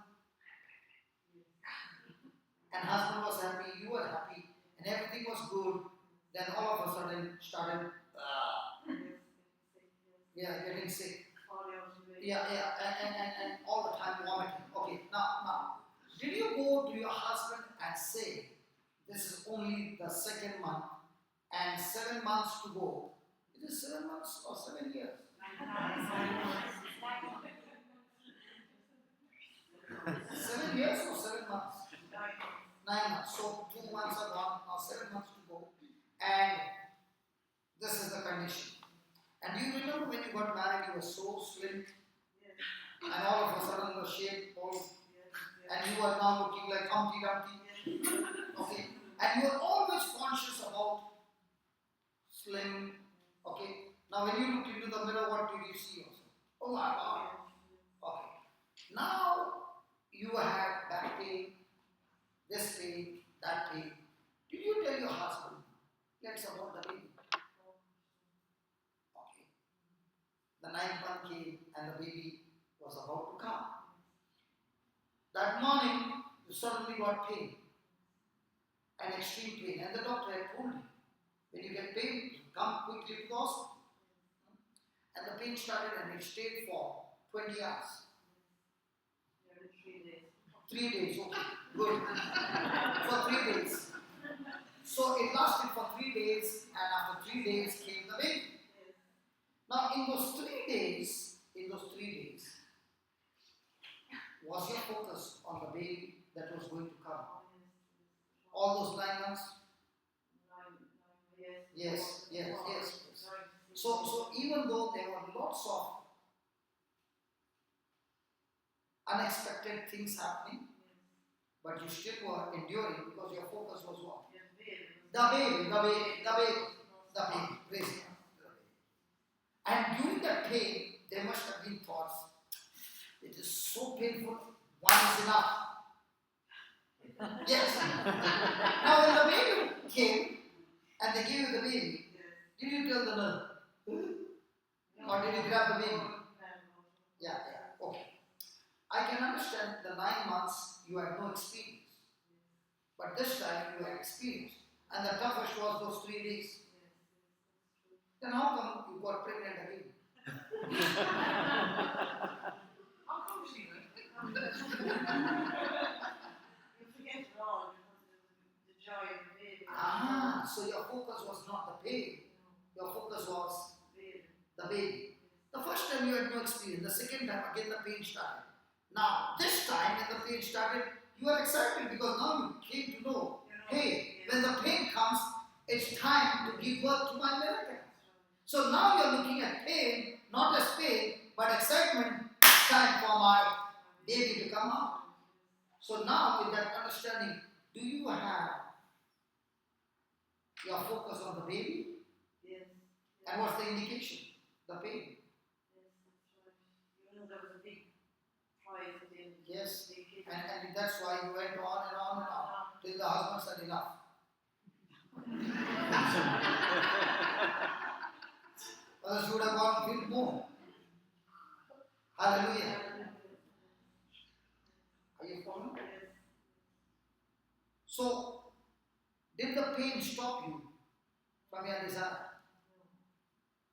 and husband was happy, you were happy, and everything was good. Then all of a sudden started, getting sick. And all the time vomiting. Okay, now, did you go to your husband and say, this is only the second month and 7 months to go? Is it 7 months or 7 years? 7 years or 7 months? 9 months. So 2 months are gone, now 7 months to go. And this is the condition. And do you remember when you got married, you were so slim, and all of a sudden the shape all, and you you are now looking like Humpty Dumpty. Okay, and you are always conscious about slim. Okay, now when you look into the mirror, what did you see yourself? Oh my God. Okay, now you have back pain, this pain, that pain. Did you tell your husband, let's abort the baby? Okay. The 9th month came and the baby was about to come. That morning, you suddenly got pain, an extreme pain, and the doctor had told you, when you get pain, come quickly to the hospital. And the pain started and it stayed for 20 hours. 3 days, okay, good. For 3 days. So it lasted for 3 days, and after 3 days came the baby. Now in those 3 days, was your focus on the baby that was going to come? All those 9 months? Yes. So even though there were lots of unexpected things happening, but you still were enduring because your focus was what? The baby. Praise God. And during that pain, there must have been thoughts, it is so painful, one is enough. Yes. Now when the baby came and they gave you the baby, did you tell the nurse? Or did you grab the baby? Yeah, okay. I can understand the 9 months you had no experience. But this time you had experience. And the toughest was those 3 days. Then how come you got pregnant again? How come she went? You forget it all because of the joy of the baby. So your focus was not the pain. Your focus was the baby. The first time you had no experience. The second time again the pain started. Now this time when the pain started, you are excited because now you came to know, hey, when the pain comes, it's time to give birth to my miracle. So now you are looking at pain, not as pain, but excitement. Time for my baby to come out. So now with that understanding, do you have your focus on the baby? Yes. And what's the indication? The pain. Yes, that's right. You know there was a big prize at the end. Yes. Big kid. And that's why you went on and on and on till the husband said enough. Others would have gone a bit more. Hallelujah. Are you following? Yes. So, did the pain stop you from your desire?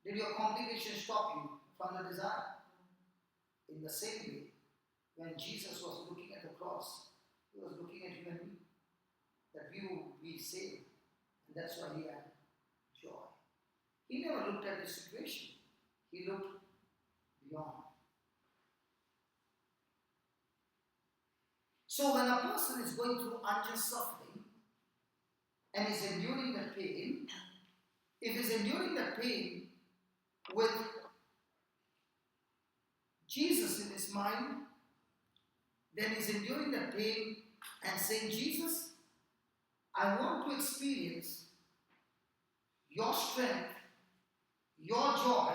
Did your complication stop you from the desire? In the same way, when Jesus was looking at the cross, he was looking at you and me, that we will be saved. And that's why he had joy. He never looked at the situation. He looked beyond. So when a person is going through unjust suffering and is enduring that pain, if he's enduring that pain with Jesus in his mind, then he's enduring that pain and saying, Jesus, I want to experience your strength, your joy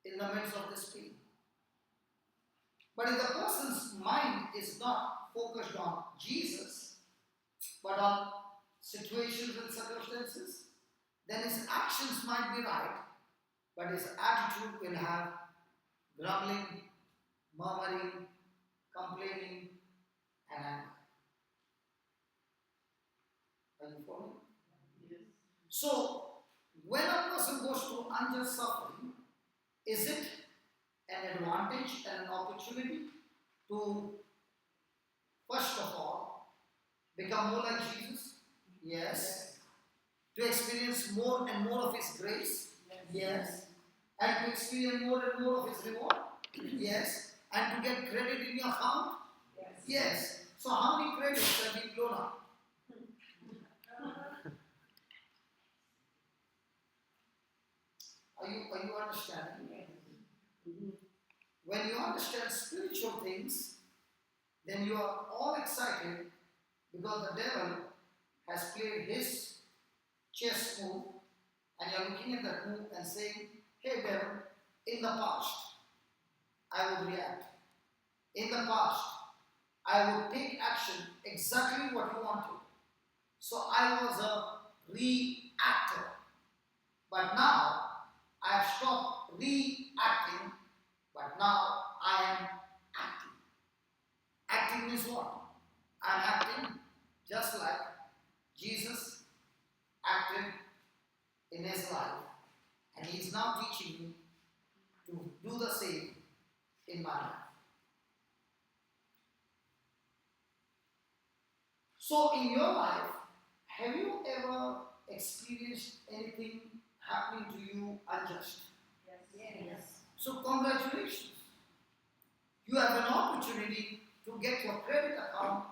in the midst of this pain. But if the person's mind is not focused on Jesus, but on situations and circumstances, then his actions might be right, but his attitude will have grumbling, murmuring, complaining, and anger. Are you following? Yes. So, when a person goes through unjust suffering, is it an advantage and an opportunity to, first of all, become more like Jesus? Yes. To experience more and more of His grace? Yes. And to experience more and more of His reward? Yes. And to get credit in your account? Yes. So how many credits have been blown up? Are you understanding? When you understand spiritual things, then you are all excited because the devil has played his chess move, and you are looking at that move and saying, hey devil, in the past I would react. In the past I would take action exactly what you wanted. So I was a reactor. But now I have stopped reacting, but now I am acting. Acting means what? I am acting just like Jesus acted in his life, and he is now teaching me to do the same in my life. So, in your life, have you ever experienced anything happening to you unjust? Yes. So, congratulations. You have an opportunity to get your credit account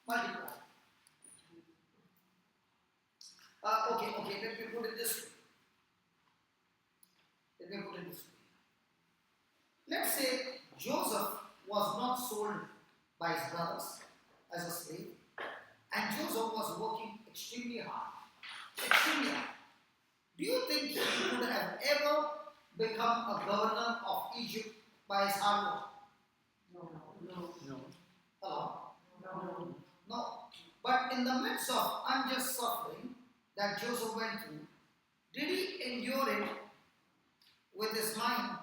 multiplied. Okay, let me put it this way. Let's say Joseph was not sold by his brothers as a slave, and Joseph was working extremely hard. Extremely hard. Do you think he could have ever become a governor of Egypt by his hard work? No. Hello? No. But in the midst of unjust suffering that Joseph went through, did he endure it with his mind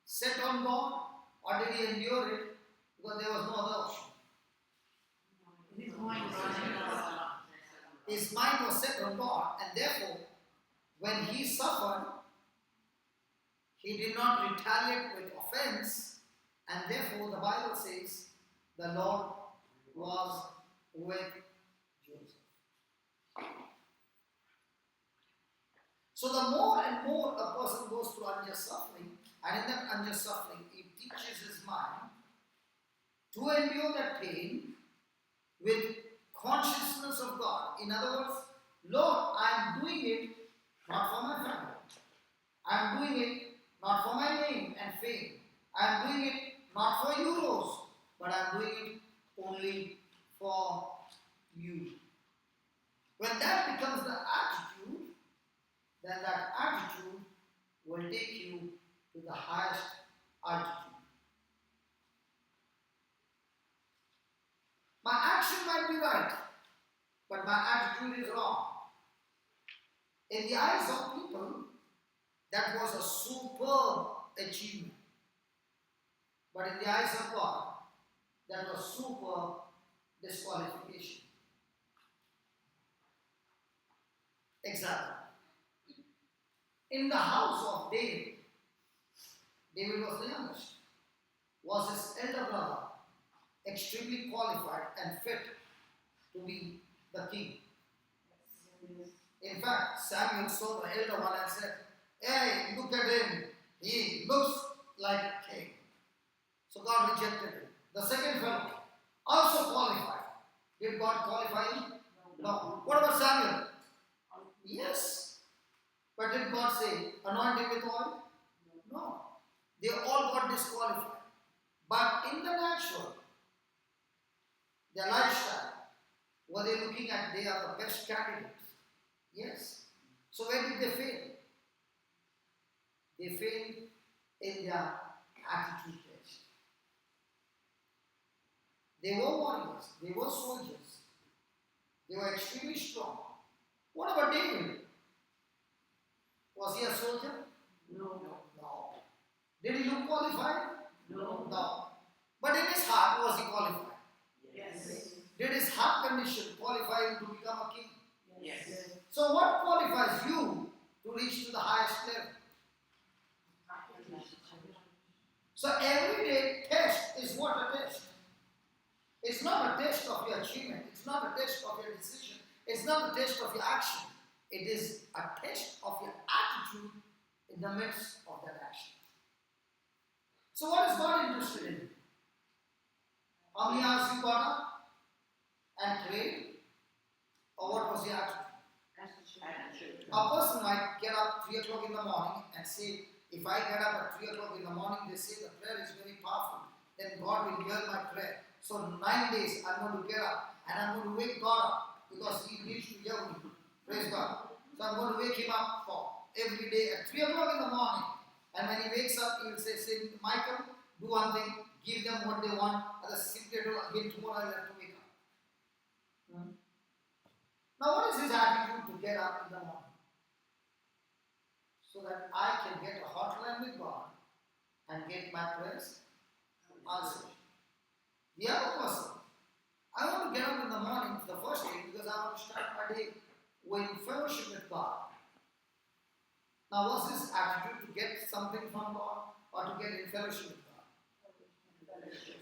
set on God, or did he endure it because there was no other option? His mind was set on God, and therefore, when he suffered, he did not retaliate with offense, and therefore the Bible says the Lord was with Joseph. So the more and more a person goes through unjust suffering, and in that unjust suffering, he teaches his mind to endure that pain with consciousness of God. In other words, Lord, I am doing it not for my family. I am doing it not for my name and fame. I am doing it not for euros, but I am doing it only for you. When that becomes the attitude, then that attitude will take you to the highest altitude. My action might be right, but my attitude is wrong. In the eyes of people, that was a superb achievement. But in the eyes of God, that was superb disqualification. Example. In the house of David, David was the youngest. Was his elder brother extremely qualified and fit to be the king? In fact, Samuel saw the elder one and said, hey, look at him. He looks like a king. So God rejected him. The second fellow, also qualified. Did God qualify him? No. What about Samuel? Yes. But did God say, anoint him with oil? No. They all got disqualified. But in the natural, their lifestyle, were they looking at they are the best candidates? Yes. So where did they fail? They failed in their attitude test. They were warriors, they were soldiers, they were extremely strong. What about David? Was he a soldier? No. No. Did he look qualified? No. No. But in his heart, was he qualified? Yes. Did his heart condition qualify him to become a king? Yes. So what qualifies you to reach to the highest level? So everyday test is what a test. It's not a test of your achievement. It's not a test of your decision. It's not a test of your action. It is a test of your attitude in the midst of that action. So what is God interested in? How many hours you got up and prayed? Or what was your attitude? A person might get up 3 o'clock in the morning and say, if I get up at 3 o'clock in the morning, they say the prayer is very powerful, then God will hear my prayer. So 9 days I'm going to get up and I'm going to wake God up because He needs to hear me. Praise God. So I'm going to wake Him up for every day at 3 o'clock in the morning. And when He wakes up, He will say, Michael, do one thing, give them what they want, and the secret will again tomorrow I'll have to wake up. Now what is his attitude to get up in the morning? So that I can get a hotline with God and get my prayers answered. The other person, I want to get up in the morning the first thing because I want to start my day with fellowship with God. Now what's his attitude to get something from God or to get in fellowship with God?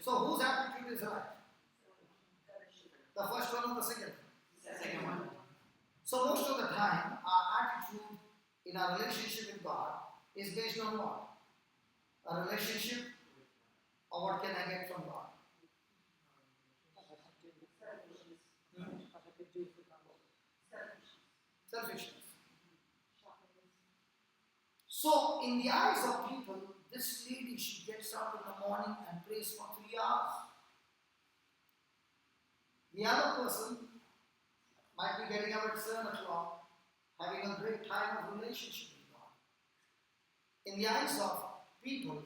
So whose attitude is right? The first one or the second? Second one. So most of the time, our attitude in our relationship with God is based on what? A relationship or what can I get from God? Selfishness. So in the eyes of people, this lady, she gets up in the morning and prays for 3 hours. The other person might be getting up at 7 o'clock, having a great time of relationship with God. In the eyes of people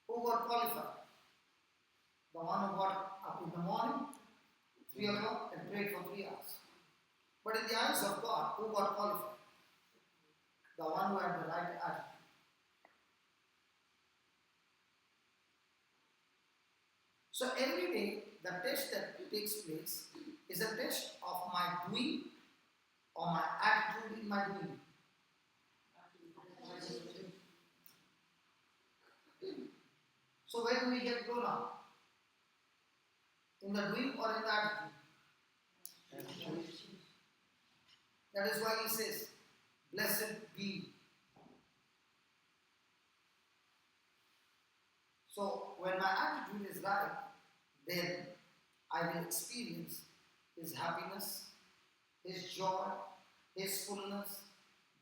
who got qualified, the one who got up in the morning, 3 o'clock, and prayed for 3 hours. But in the eyes of God, who got qualified? The one who had the right attitude. So every day, the test that takes place is a test of my doing or my attitude in my doing. So where do we get grown up? In the doing or in the attitude? That is why he says, blessed be. So when my attitude is right, then I will experience His happiness, His joy, His fullness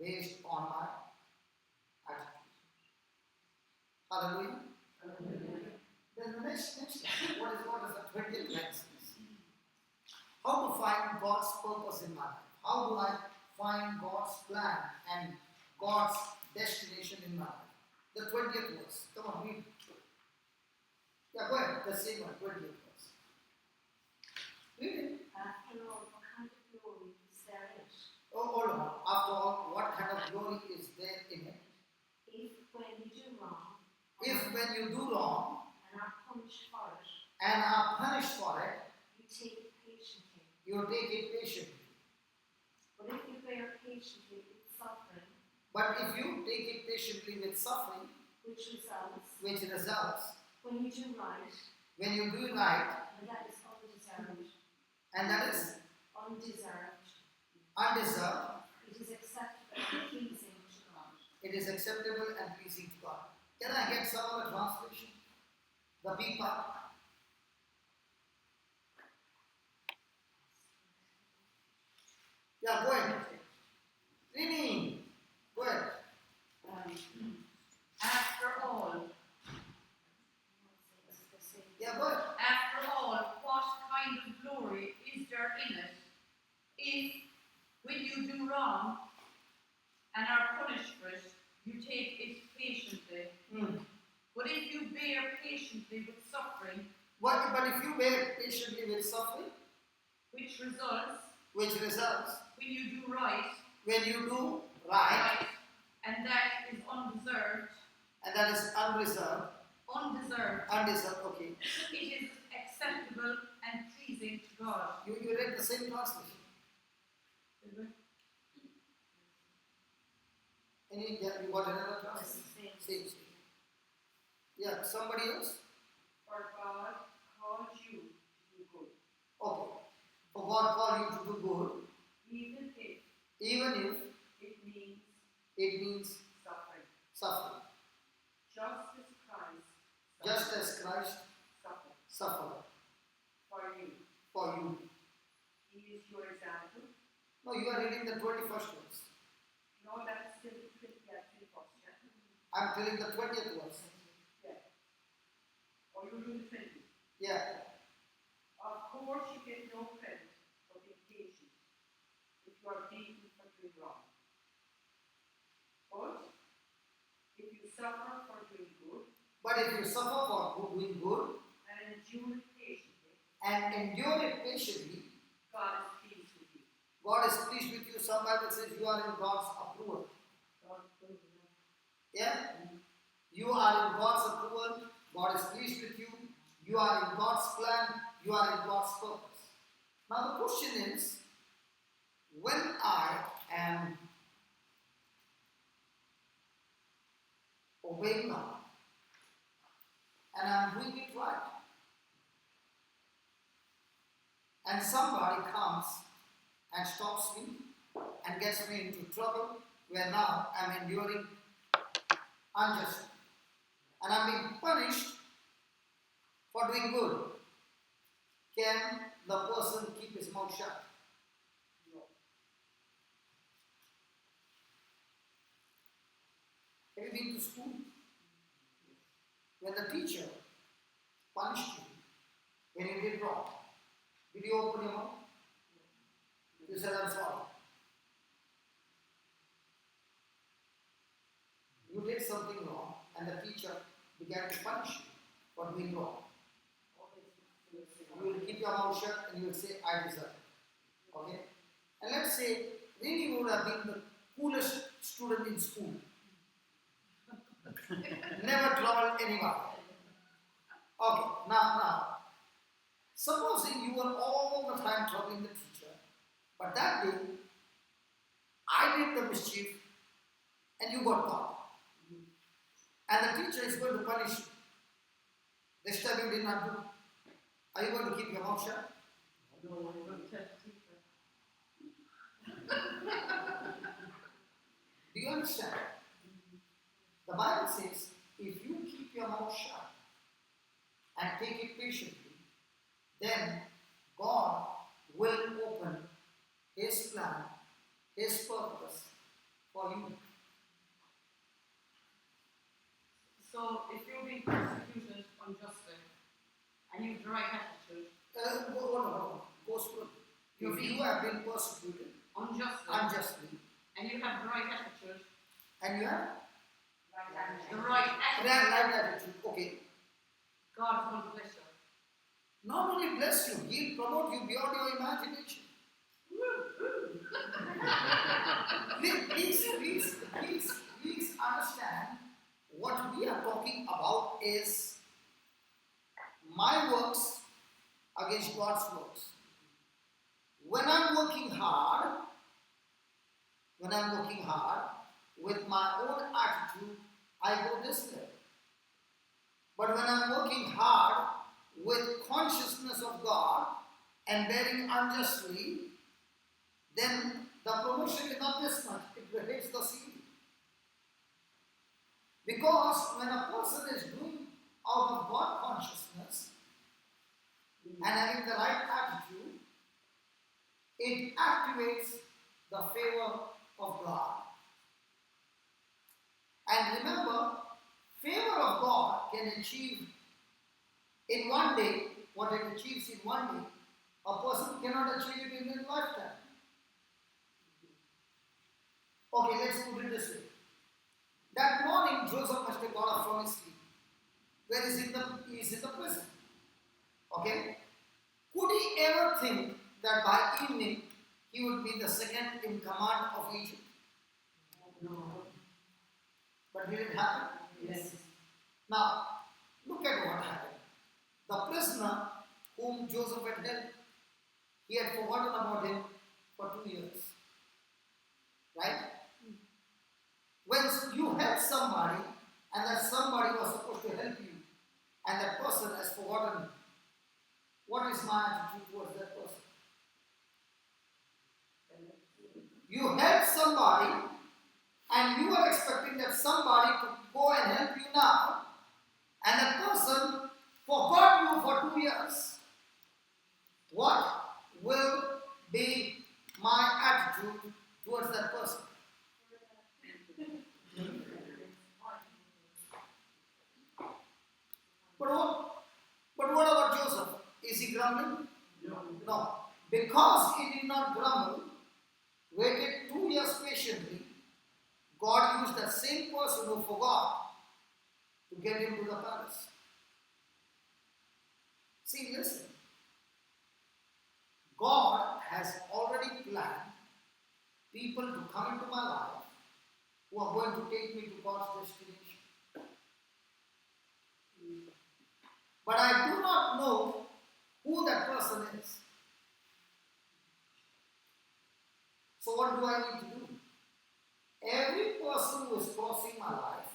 based on my attitude. Hallelujah. Then the next what is the 20th lesson? How to find God's purpose in my life? How do I find God's plan and God's destination in my life? The 20th verse. Come on, read. Yeah, go ahead. The same one, 20th verse. Read it. After all, what kind of glory is there in it? Oh, hold on. After all, what kind of glory is there in it? If when you do wrong, If when you do wrong and are punished for it, and are punished for it, you take it patiently. you take it patiently. But if you bear patiently with suffering, But if you take it patiently with suffering, which results which results when you do right, when you do right, and that is undeserved, and that is undeserved, undeserved, it is acceptable and pleasing to God. it is acceptable and pleasing to God. Can I get some other translation? The B part. Yeah, go ahead. Reading. Go ahead. After all, Yeah, go ahead. after all, what kind of glory is there in it if, when you do wrong and are punished for it, you take it patiently? But if you bear patiently with suffering, But if you bear patiently with suffering, which results which results when you do right, when you do right, and that is undeserved, and that is undeserved, okay. it is acceptable and pleasing to God. You read the same translation. You got another translation? Same. Yeah, somebody else? For God called you to do good, Okay. For God called you to do good, even if even if it means it means suffering. suffering. Just as Christ Just as Christ suffered suffered for you. for you. He is your example. No, you are reading the 21st verse. No, that's still the 21st chapter. I'm telling the 20th verse. Yeah. Or you do the 20th. Yeah. course, you get no credit for being patient if you are beaten for doing wrong. But if you suffer for doing good But if you suffer for doing good and endure it patiently, and endure it patiently, God is pleased with you. God is pleased with you. Some Bible says you are in God's approval. God approves of you. Yeah? You are in God's approval. God is pleased with you. You are in God's plan. You are in God's purpose. Now the question is, when I am obeying God and I'm doing it right, and somebody comes and stops me and gets me into trouble where now I'm enduring unjustly and I'm being punished for doing good, can the person keep his mouth shut? No. Have you been to school? When the teacher punished you when you did wrong, did you open your mouth? You said, I'm sorry. You did something wrong and the teacher began to punish you for doing wrong. You will keep your mouth shut and you will say, I deserve it. Okay? And let's say, really you would have been the coolest student in school. Never troubled anybody. Okay, now, supposing you were all the time troubling the teacher, but that day, I did the mischief and you got caught. And the teacher is going to punish you. This time you did not do. Are you going to keep your mouth shut? No, I'm going to tell the teacher. Do you understand? The Bible says, if you keep your mouth shut and take it patiently, then God will open His plan, His purpose for you. So if you're being persecuted unjustly and you have the right attitude, Go slow. If you have been persecuted unjustly and you have the right attitude, and you have the right right attitude, okay, God is going to bless you. not only bless you, He'll promote you beyond your imagination. Please understand what we are talking about is my works against God's works. When I'm working hard with my own attitude, I go this way. But when I'm working hard with consciousness of God and bearing unjustly, then the promotion is not this much, it hits the ceiling. Because when a person is doing out of God consciousness and having the right attitude, it activates the favor of God. And remember, favor of God can achieve in one day what it achieves in one day. A person cannot achieve it in his lifetime. Okay, let's put it this way. That morning, Joseph must have got up from his sleep. Where is he? He is in the prison. Okay? Could he ever think that by evening he would be the second in command of Egypt? No. But did it happen? Yes. Now, look at what happened. The prisoner whom Joseph had held, he had forgotten about him for 2 years. Right? When you help somebody and that somebody was supposed to help you and that person has forgotten you, what is my attitude towards that person? You help somebody and you are expecting that somebody to go and help you now, and that person forgot you for 2 years. What will be my attitude towards that person? But what about Joseph? Is he grumbling? No. Because he did not grumble, waited 2 years patiently, God used that same person who forgot to get him to the palace. See, listen. God has already planned people to come into my life who are going to take me to God's destination. But I do not know who that person is. So what do I need to do? Every person who is crossing my life,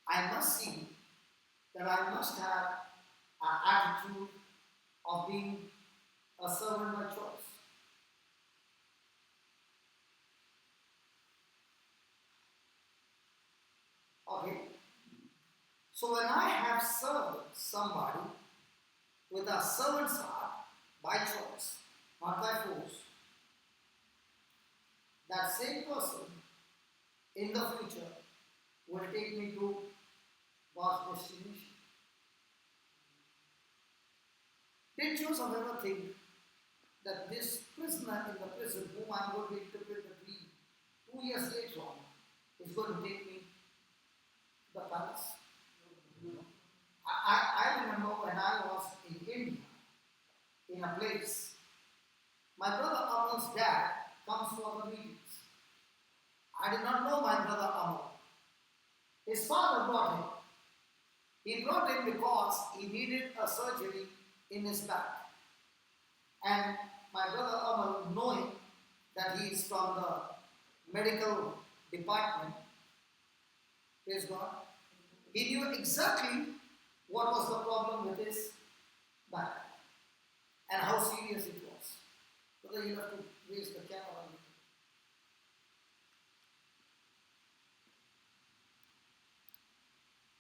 I must see that I must have an attitude of being a servant by choice. Okay? So when I have served somebody with a servant's heart, by choice, not by force, that same person in the future will take me to God's destination. Did Joseph ever think that this prisoner in the prison, whom I'm going to interpret the dream 2 years later on, is going to take me to the palace? I remember when I was in India, in a place, my brother Amal's dad comes for the meetings. I did not know my brother Amal. His father brought him. He brought him because he needed a surgery in his back. And my brother Amal, knowing that he is from the medical department, praise God, he knew exactly what was the problem with his back and how serious it was. Brother, you have to raise the camera.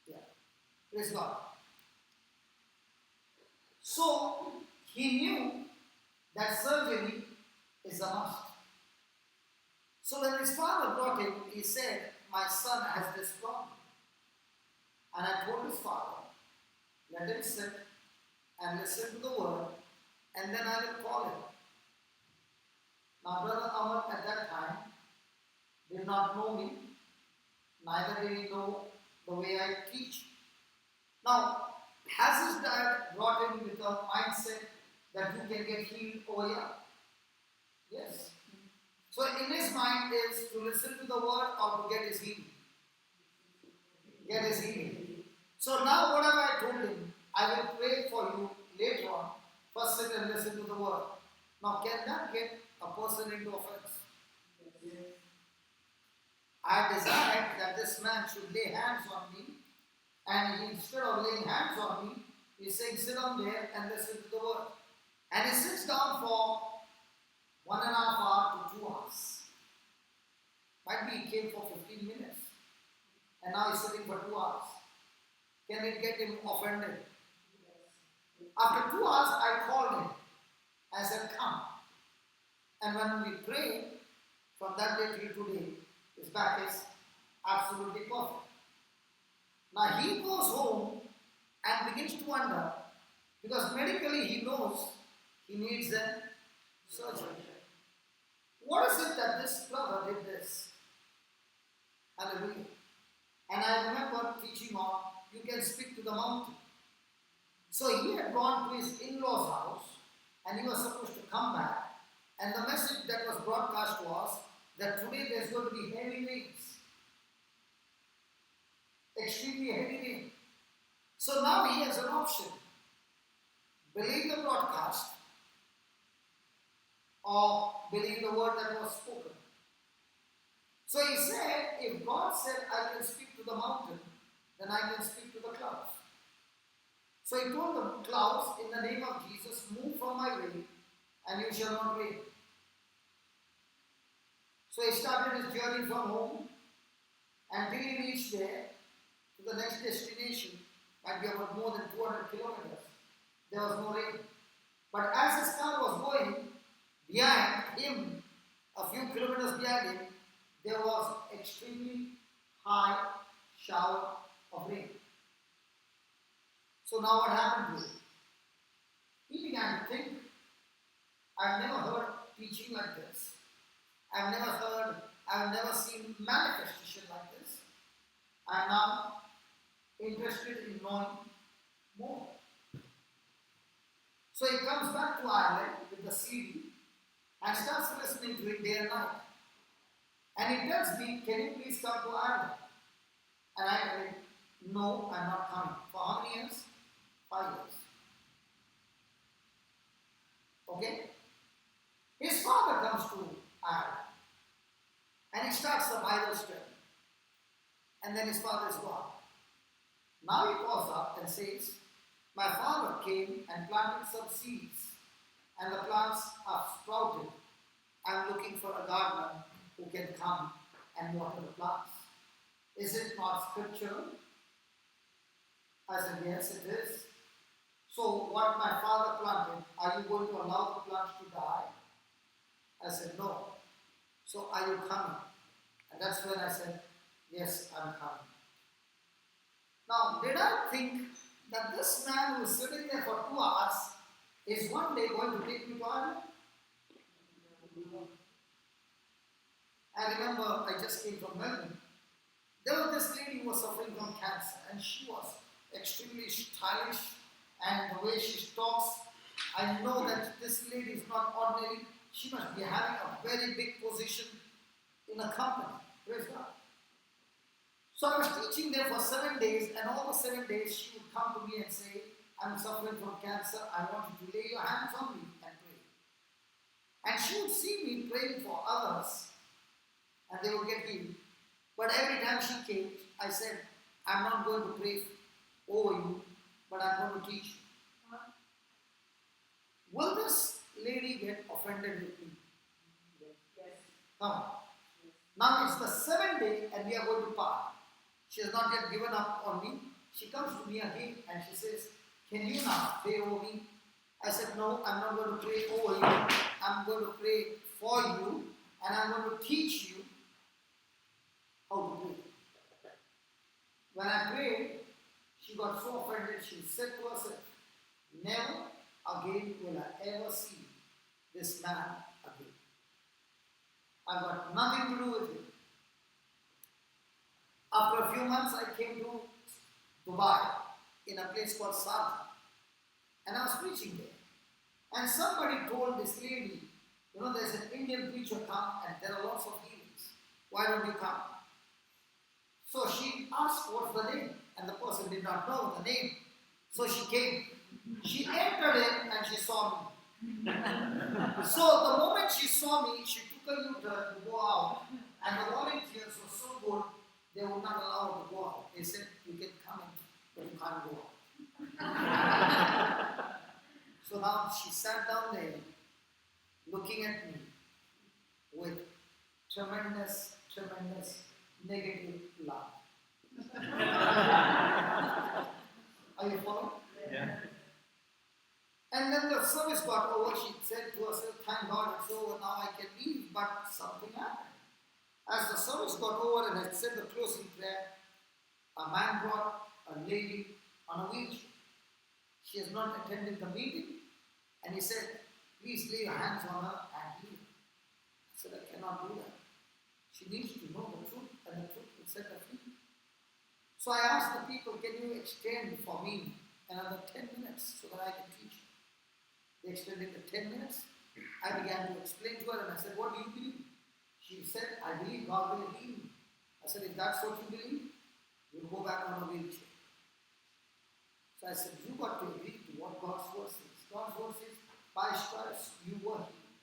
Yeah. Praise God. So he knew that surgery is a must. So when his father brought him, he said, my son has this problem. And I told his father, let him sit and listen to the word, and then I will call him. Now, Brother Amar at that time did not know me, neither did he know the way I teach. Now, has his dad brought him with a mindset that you can get healed over here? Yes. So, in his mind is to listen to the word or to get his healing. Get his healing. So now what have I told him? I will pray for you later on. First sit and listen to the word. Now can that get a person into offense? Yes. I desired that this man should lay hands on me, and instead of laying hands on me, he's saying sit down there and listen to the word. And he sits down for 1.5 hours to 2 hours. Might be he came for 15 minutes. And now he's sitting for 2 hours. Can it get him offended? After 2 hours, I called him. I said, come. And when we prayed, from that day till today, his back is absolutely perfect. Now he goes home and begins to wonder, because medically he knows he needs a surgery. What is it that this brother did this? Hallelujah. And I remember teaching on, you can speak to the mountain. So he had gone to his in-laws' house and he was supposed to come back, and the message that was broadcast was that today there's going to be heavy rains. Extremely heavy rain. So now he has an option. Believe the broadcast or believe the word that was spoken. So he said, if God said I can speak to the mountain, then I can speak to the clouds. So he told the clouds, in the name of Jesus, move from my way and you shall not rain. So he started his journey from home until he reached there to the next destination, might be about more than 200 kilometers. There was no rain. But as his car was going, behind him, a few kilometers behind him, there was extremely high shower of rain. So now what happened to him? He began to think, I've never heard teaching like this. I've never seen manifestation like this. I'm now interested in knowing more. So he comes back to Ireland with the CD and starts listening to it day and night. And he tells me, can you please come to Ireland? And I said, no, I'm not coming. For how many years? 5 years. Okay? His father comes to Ireland and he starts the Bible study. And then his father is gone. Now he calls up and says, my father came and planted some seeds and the plants are sprouted. I'm looking for a gardener who can come and water the plants. Is it not scriptural? I said, yes, it is. So what my father planted, are you going to allow the plants to die? I said, no. So are you coming? And that's when I said, yes, I'm coming. Now, did I think that this man who is sitting there for 2 hours is one day going to take me to Ireland? I remember I just came from Melbourne. There was this lady who was suffering from cancer and she was extremely stylish, and the way she talks, I know that this lady is not ordinary. She must be having a very big position in a company. Praise God. So I was teaching there for 7 days, and all the 7 days she would come to me and say, I'm suffering from cancer, I want you to lay your hands on me and pray. And she would see me praying for others, and they would get healed. But every time she came, I said, I'm not going to pray over you, but I'm going to teach you. Will this lady get offended with me? Yes. No. Now it's the 7th day and we are going to part. She has not yet given up on me. She comes to me again and she says, can you now pray over me? I said, no, I'm not going to pray over you. I'm going to pray for you and I'm going to teach you how to pray. When I prayed, she got so offended, she said to herself, never again will I ever see this man again. I've got nothing to do with him. After a few months, I came to Dubai in a place called Sharjah, and I was preaching there. And somebody told this lady, there's an Indian preacher come and there are lots of healings. Why don't you come? So she asked what's the name, and the person did not know the name. So she came. She entered in and she saw me. So the moment she saw me, she took a U-turn to go out, and the volunteers were so good, they would not allow her to go out. They said, you can come in, but you can't go out. So now she sat down there, looking at me with tremendous negative love. Are you following? Yeah. And then the service got over. She said to herself, thank God it's over, now I can leave. But something happened. As the service got over and I said the closing prayer, a man brought a lady on a wheelchair. She has not attended the meeting, and he said, please lay your hands on her and heal. I said, I cannot do that. She needs to know the truth, and the truth will set her free. So I asked the people, can you extend for me another 10 minutes so that I can teach you? They extended the 10 minutes. I began to explain to her, and I said, what do you believe? She said, I believe God will heal me. I said, if that's what you believe, you'll go back on a wheelchair. So I said, you got to agree to what God's word says. God's word says, by stripes you were healed.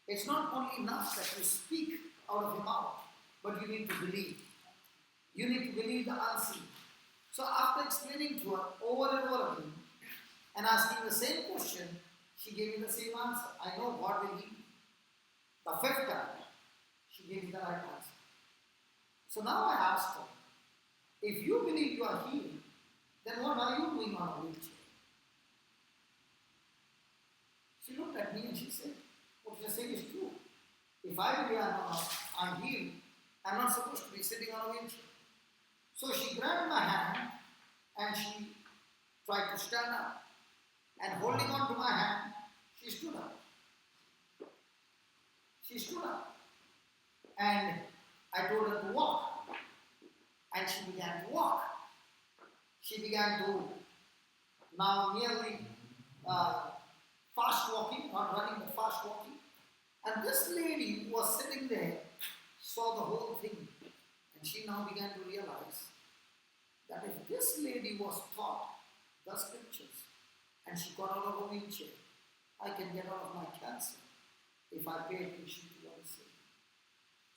It's not only enough that you speak out of your mouth, but you need to believe. You need to believe the unseen. So after explaining to her over and over again, and asking the same question, she gave me the same answer. I know God will heal me. The 5th time, she gave me the right answer. So now I asked her, if you believe you are healed, then what are you doing on a wheelchair? She looked at me and she said, what you're saying is true. If I believe I'm healed, I'm not supposed to be sitting on a wheelchair. So she grabbed my hand and she tried to stand up. And holding on to my hand, she stood up. And I told her to walk. And she began to walk. She began to now nearly fast walking, not running, but fast walking. And this lady who was sitting there saw the whole thing. And she now began to realize that if this lady was taught the scriptures and she got out of a wheelchair, I can get out of my cancer if I pay attention to what is said.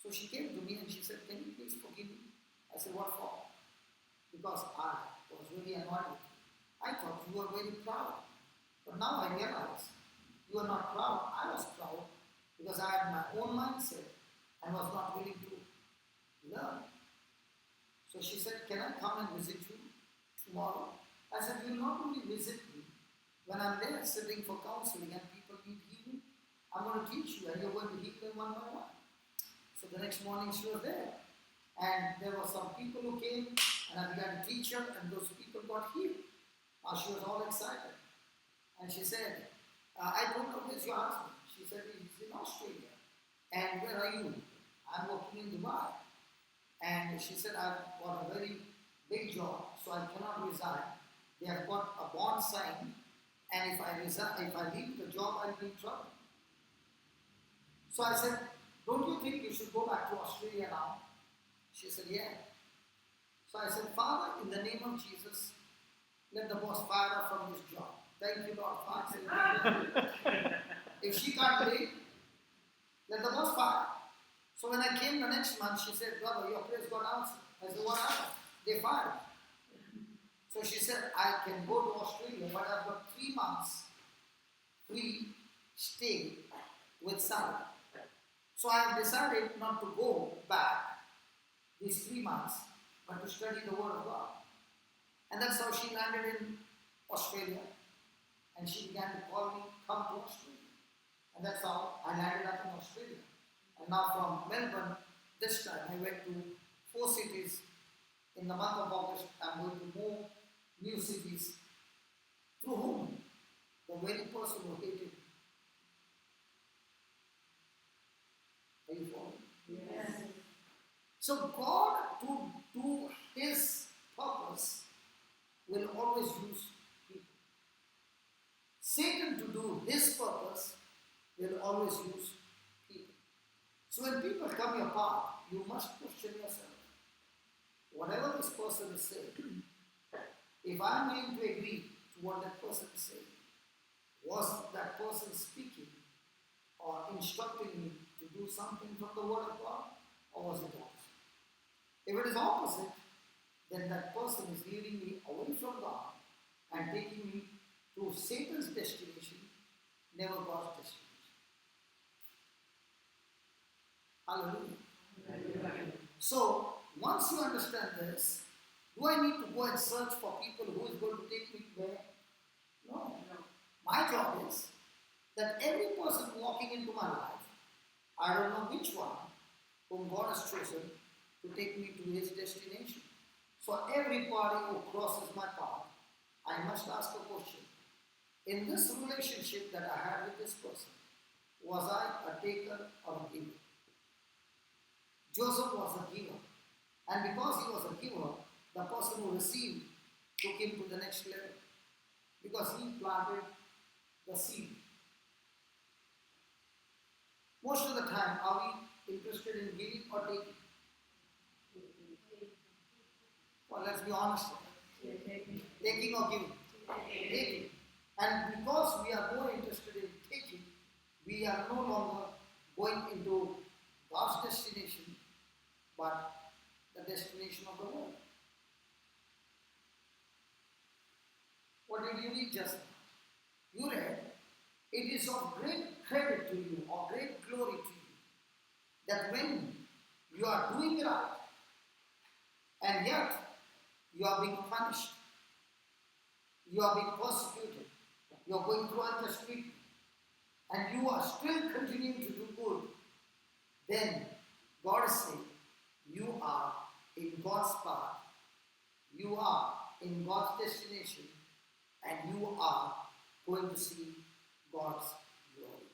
So she came to me and she said, "Can you please forgive me?" I said, "What for?" Because I was really annoyed with you. I thought you were very proud. But now I realize you are not proud. I was proud because I had my own mindset and was not willing to learn. So she said, "Can I come and visit you tomorrow?" I said, "You will not only visit me when I'm there sitting for counseling and people need healing. I'm going to teach you and you're going to heal them one by one." So the next morning she was there. And there were some people who came and I began to teach her and those people got healed. Now she was all excited. And she said, I told her, "Where's your husband?" She said, "He's in Australia." "And where are you?" "I'm working in Dubai." And she said, "I've got a very big job, so I cannot resign. They have got a bond signed, and if I leave the job, I'll be in trouble." So I said, "Don't you think you should go back to Australia now?" She said, "Yeah." So I said, "Father, in the name of Jesus, let the boss fire her from this job. Thank you, Lord, for answering my prayer. If she can't leave, let the boss fire her." So when I came the next month, she said, "Brother, your prayers got answered." I said, "What happened?" "They fired me." So she said, "I can go to Australia, but I've got 3 months free stay with salary." So I have decided not to go back these 3 months, but to study the Word of God. And that's how she landed in Australia. And she began to call me, "Come to Australia." And that's how I landed up in Australia. And now from Melbourne, this time I went to 4 cities. In the month of August, I'm going to more new cities. Through whom? The very person who hated me. Are you following? Yes. So God, to do His purpose, will always use people. Satan, to do his purpose, will always use people. So when people come your path, you must question yourself. Whatever this person is saying, if I'm willing to agree to what that person is saying, was that person speaking or instructing me to do something from the Word of God, or was it opposite? If it is opposite, then that person is leading me away from God and taking me to Satan's destination, never God's destination. Hallelujah. So, once you understand this, do I need to go and search for people who is going to take me to where? No. My job is that every person walking into my life, I don't know which one, whom God has chosen to take me to his destination. So everybody who crosses my path, I must ask a question. In this relationship that I had with this person, was I a taker or a giver? Joseph was a giver. And because he was a giver, the person who received took him to the next level. Because he planted the seed. Most of the time, are we interested in giving or taking? Well, let's be honest. Taking or giving? Taking. And because we are more interested in taking, we are no longer going into God's destination, but the destination of the world. What did you read just now? You read, "It is of great credit to you or great glory to you that when you are doing right and yet you are being punished, you are being persecuted, you are going through unjust treatment, and you are still continuing to do good, then God is saying, you are in God's path, you are in God's destination, and you are going to see God's glory."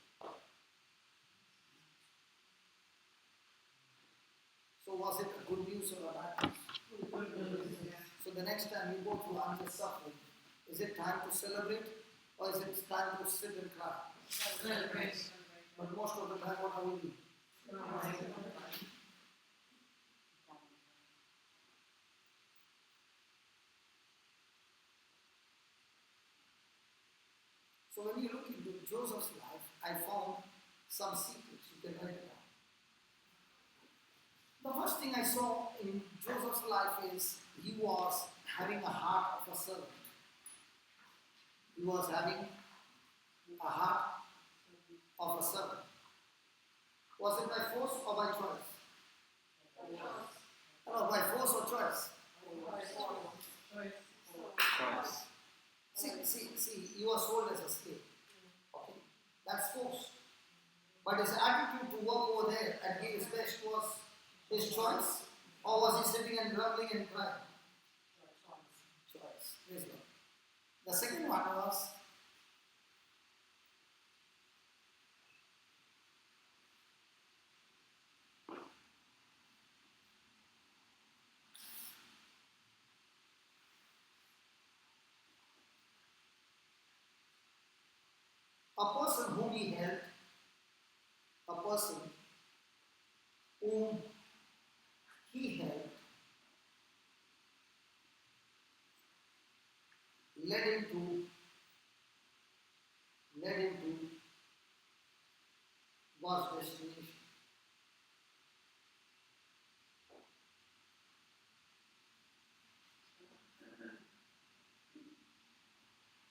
was it a good news or a bad news? So the next time you go through unjust suffering, is it time to celebrate or is it time to sit and cry? Celebrate. But most of the time, what are we doing? So when you look into Joseph's life, I found some secrets. You can write it down. The first thing I saw in Joseph's life is he was having a heart of a servant. He was having a heart of a servant. Was it by force or by choice? No, by force or choice? Choice. See, you were sold as a slave. Okay, that's force. But his attitude to work over there and give his best was his choice, or was he sitting and grumbling and crying? Choice. Praise God. The second one was a person whom he helped, a person whom he helped, led him to God's destination.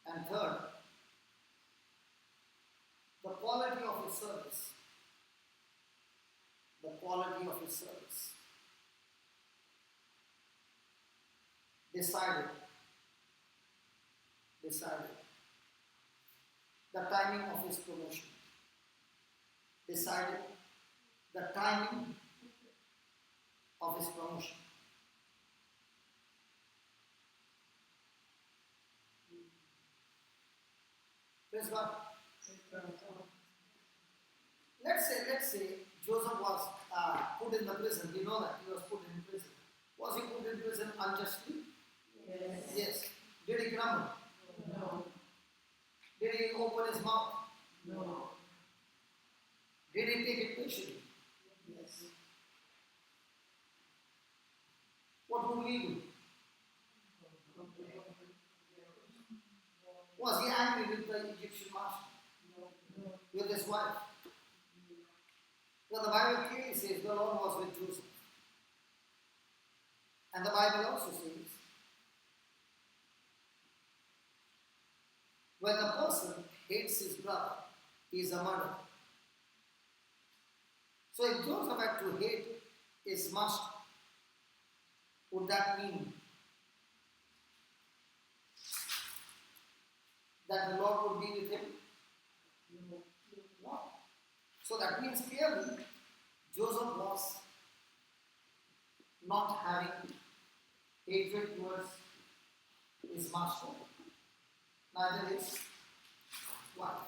And third, the quality of his service. The quality of his service decided the timing of his promotion, decided the timing of his promotion. Praise God. Let's say Joseph was put in the prison. We know that he was put in prison. Was he put in prison unjustly? Yes. Did he grumble? No. Did he open his mouth? No. Did he take it patiently? Yes. What would we do? Was he angry with the Egyptian master? With his wife? Well, the Bible clearly says the Lord was with Joseph. And the Bible also says, when a person hates his brother, he is a murderer. So if Joseph had to hate his master, would that mean that the Lord would be with him? No. So that means clearly Joseph was not having hatred towards his master, neither his wife.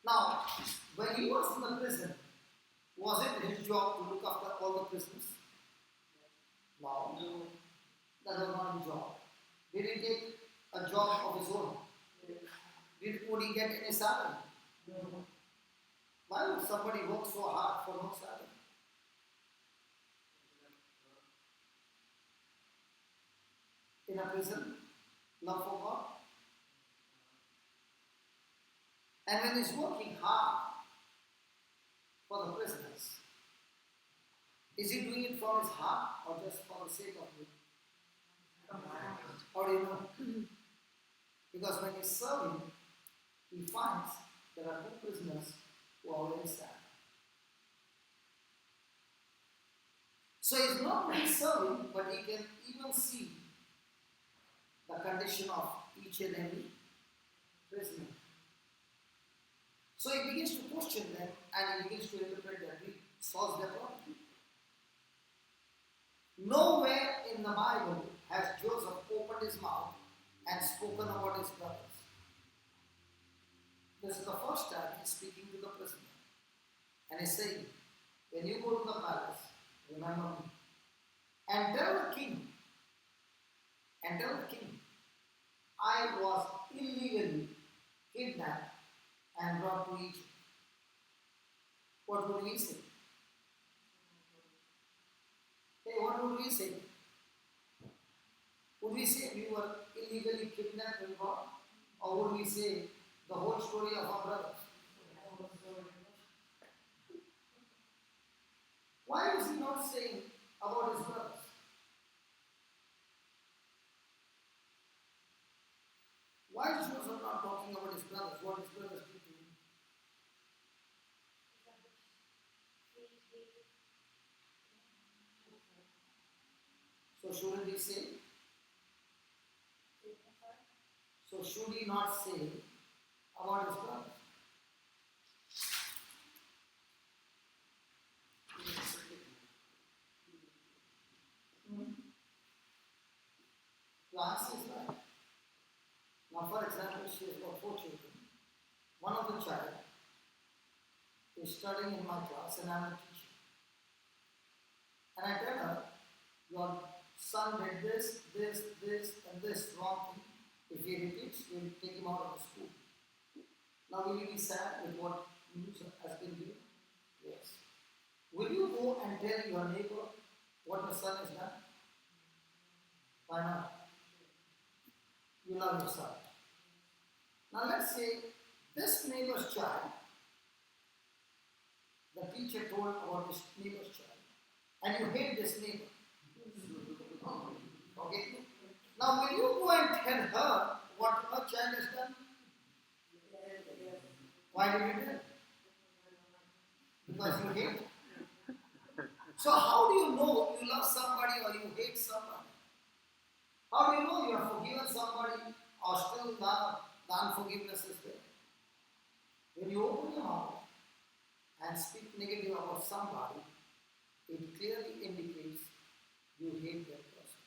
Now, when he was in the prison, was it his job to look after all the prisoners? No. That was not his job. Did he take a job of his own? Would he get any salary? No. Why would somebody work so hard for no salary? In a prison, love for God. And when he's working hard for the prisoners, is he doing it from his heart or just for the sake of it? How do you know? Because when he's serving, he finds there are two prisoners who are already sad. So he's not only serving, but he can even see the condition of each and every prisoner. So he begins to question them and he begins to interpret their dream, solves their problem. Nowhere in the Bible has Joseph opened his mouth and spoken about his brothers. This is the first time he's speaking to the prisoner. And he's saying, when you go to the palace, remember me. And tell the king, I was illegally kidnapped and brought to Egypt. What would we say? Hey, what would we say? Would we say we were illegally kidnapped and brought? Or would we say the whole story of our brothers? Why is he not saying about his brothers? Why is Joseph not talking about his brothers? What his brothers did to him? So shouldn't he say? So should he not say about his brothers? The answer is right. Now, for example, she has got 4 children. One of the child is studying in my class and I'm a teacher. And I tell her, your son did this, and this wrong thing. If he repeats, we'll take him out of the school. Now, will you be sad with what news has been given? Yes. Will you go and tell your neighbor what your son has done? Why not? You love your son. Now, let's say this neighbor's child, the teacher told about this neighbor's child, and you hate this neighbor. Okay? Now, will you go and tell her what her child has done? Why did you tell? Because you hate. So, how do you know you love somebody or you hate somebody? How do you know you have forgiven somebody or still the unforgiveness is there? When you open your mouth and speak negative about somebody, it clearly indicates you hate that person.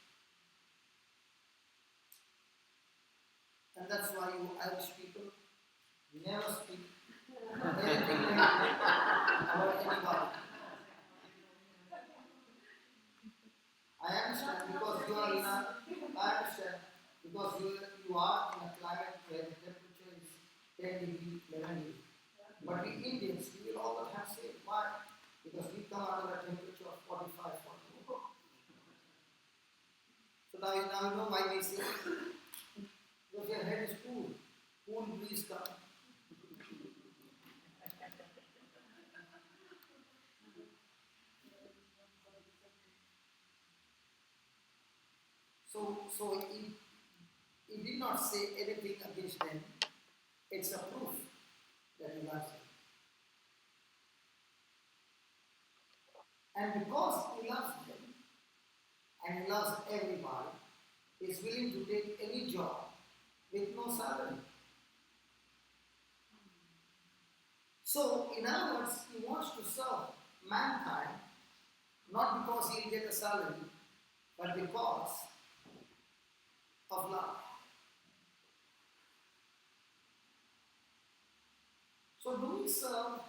And that's why you Irish people never speak anything negative about anybody. I understand because you are in a, I understand because you are in a climate where the temperature is 10 degrees, 11 degrees. But we Indians, we will all the time say, why? Because we come under a temperature of 45, 44. So now you know why we say, because your head is cool. Cool breeze coming. So he did not say anything against them. It's a proof that he loves them. And because he loves them, and he loves everybody, he is willing to take any job with no salary. So, in other words, he wants to serve mankind, not because he'll get a salary, but because of love. So, do we serve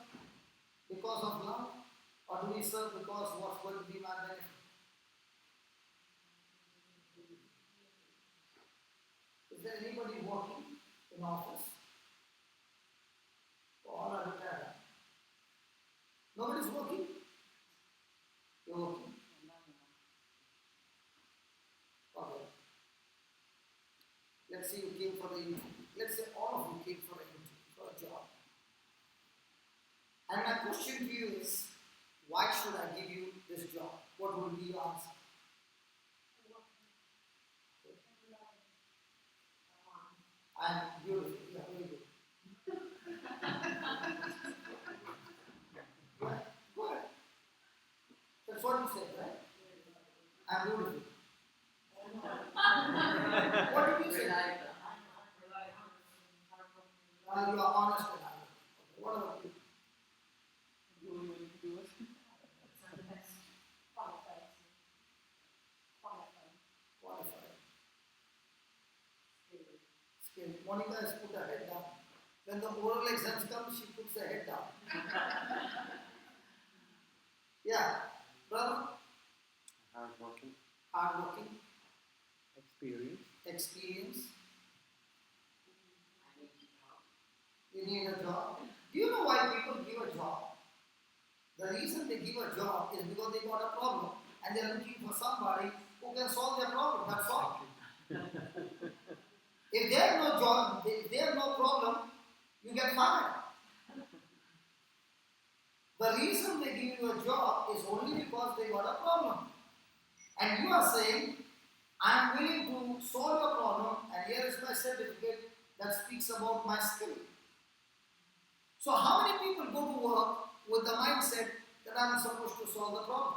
because of love, or do we serve because what's going to be my benefit? Is there anybody working in office? All are retired. Nobody's working? You're working. Okay. Let's say you came for the interview. Let's say all of you came for an interview, for a job. And my question to you is, why should I give you this job? What would be your answer? I'm beautiful. Yeah, very good. Go ahead. That's what you said, right? I'm beautiful. What did you say? You are honest and honest. What about you? Qualified. Skilled. Monica has put her head down. When the oral exams come, she puts her head down. Yeah, brother, Hardworking. hardworking, Experience. experienced. You need a job. Do you know why people give a job? The reason they give a job is because they got a problem and they're looking for somebody who can solve their problem. That's all. If they have no job, if they have no problem, you get fired. The reason they give you a job is only because they got a problem. And you are saying, I am willing to solve your problem, and here is my certificate that speaks about my skill. So how many people go to work with the mindset that I am supposed to solve the problem?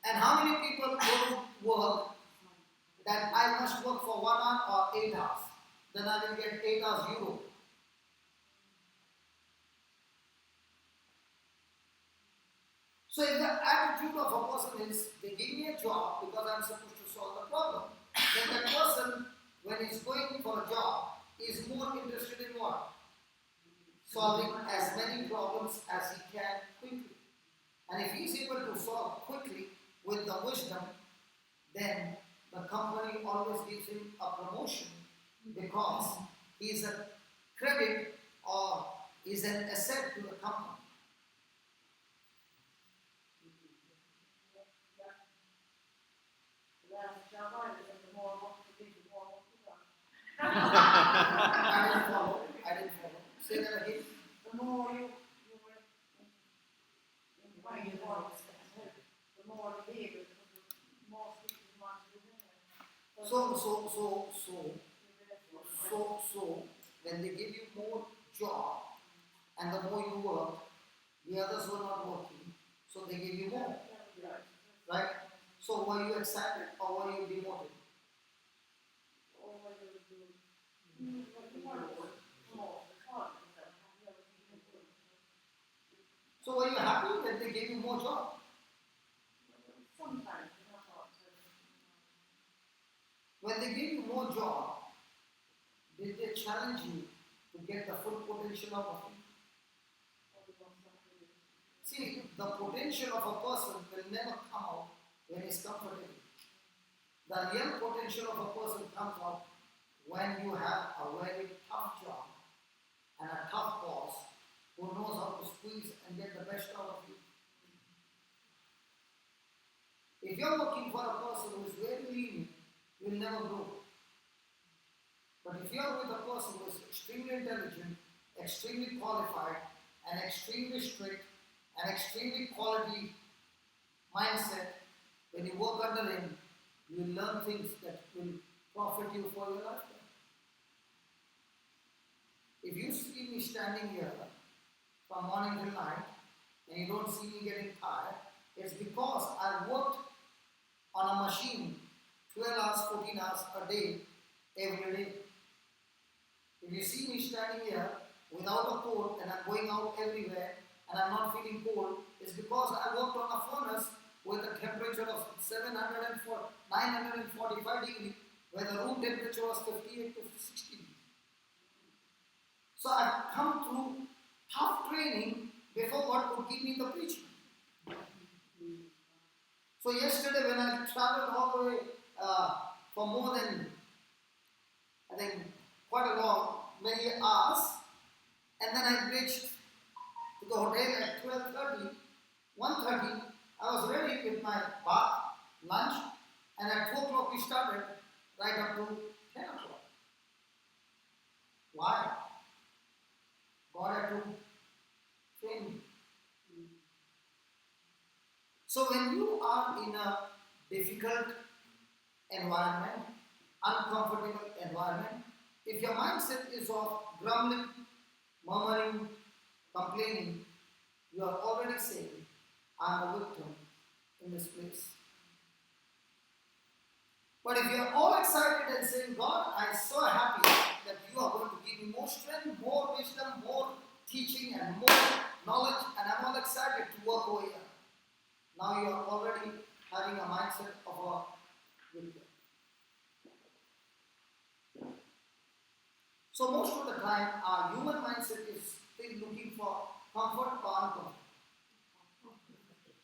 And how many people go to work that I must work for 1 hour or 8 hours? Then I will get 8 hours euro. So if the attitude of a person is, they give me a job because I am supposed to solve the problem, then that person, when he's going for a job, is more interested in what? Solving as many problems as he can quickly. And if he's able to solve quickly with the wisdom, then the company always gives him a promotion because he is a credit or is an asset to the company. I didn't follow. Say that again. The more you were in the more the more you gave it, the more people want to do it. So, when they give you more job and the more you work, the others were not working, so they give you more, right? So were you excited or were you demoted? So were you happy that they gave you more job? Sometimes, When they gave you more job, did they challenge you to get the full potential out of it? See, the potential of a person will never come out when he's comfortable. The real potential of a person comes out when you have a very tough job and a tough boss who knows how to squeeze and get the best out of you. If you're looking for a person who is very lenient, you will never grow. But if you're with a person who is extremely intelligent, extremely qualified, and extremely strict, and extremely quality mindset, when you work under him, you will learn things that will profit you for your lifetime. If you see me standing here from morning till night, and you don't see me getting tired, it's because I worked on a machine 12 hours, 14 hours a day, every day. If you see me standing here without a coat and I'm going out everywhere and I'm not feeling cold, it's because I worked on a furnace with a temperature of 945 degrees, where the room temperature was 58 to 60 degrees. So I've come through tough training before God could give me the preaching. So yesterday when I traveled all the way for more than, I think, quite a long, many hours, and then I reached to the hotel at 12:30, 1:30, I was ready with my bath, lunch, and at 2 o'clock we started right up to 10 o'clock. Why? God had to train me. So when you are in a difficult environment, uncomfortable environment, if your mindset is of grumbling, murmuring, complaining, you are already saying, I am a victim in this place. But if you are all excited and saying, God, I am so happy that you are going to give me more strength, more wisdom, more teaching and more knowledge, and I am all excited to work over here. Now you are already having a mindset of a victim. So most of the time, our human mindset is still looking for comfort or uncomfort.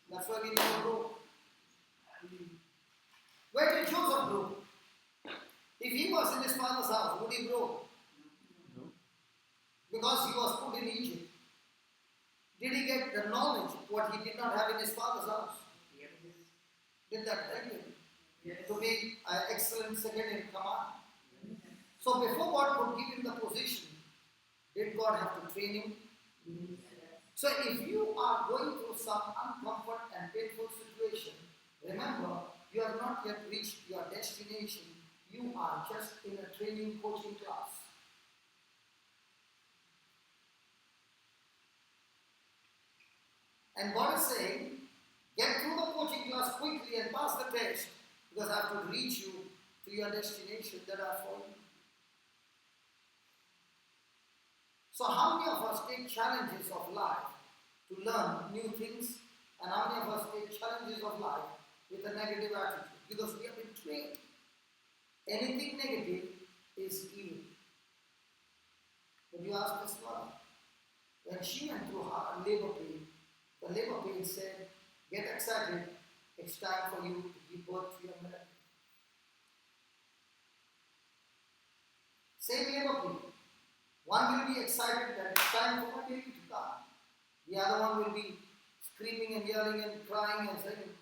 The That's why we never grow. Where did Joseph grow? If he was in his father's house, would he grow? No. Because he was put in Egypt. Did he get the knowledge what he did not have in his father's house? Did that help him to be an excellent second in command? So before God could give him the position, did God have to train him? So if you are going through some uncomfort and painful situation, remember, you have not yet reached your destination. You are just in a training coaching class. And God is saying, get through the coaching class quickly and pass the test, because I have to reach you to your destination that are for you. So how many of us take challenges of life to learn new things, and how many of us take challenges of life with a negative attitude? Because we have been trained. Anything negative is evil. But you ask this mother, when she went through her labor pain, the labor pain said, get excited, it's time for you to give birth to your miracle. Same labor pain. One will be excited that it's time for my baby to come. The other one will be screaming and yelling and crying and saying,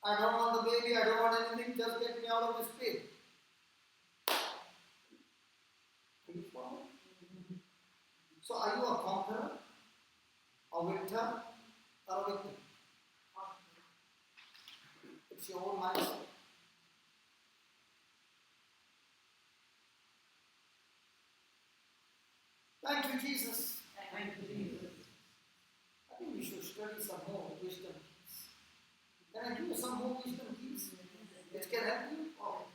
I don't want the baby, I don't want anything, just get me out of this pain. Are you following? So are you a conqueror, a victor, or a victim? It's your own mindset. Thank you, Jesus. Thank you, Jesus. I think we should study some more wisdom keys. Can I give you some more wisdom keys? Which can help you? Oh.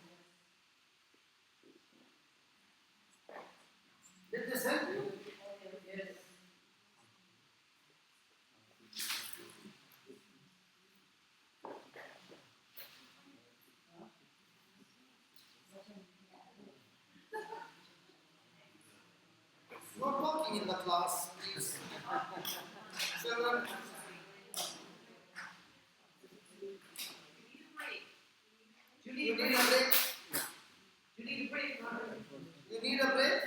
Did this help you? Yes. No talking in the class, please. Children, Do you you need need a break? Do you need a break? You need a break?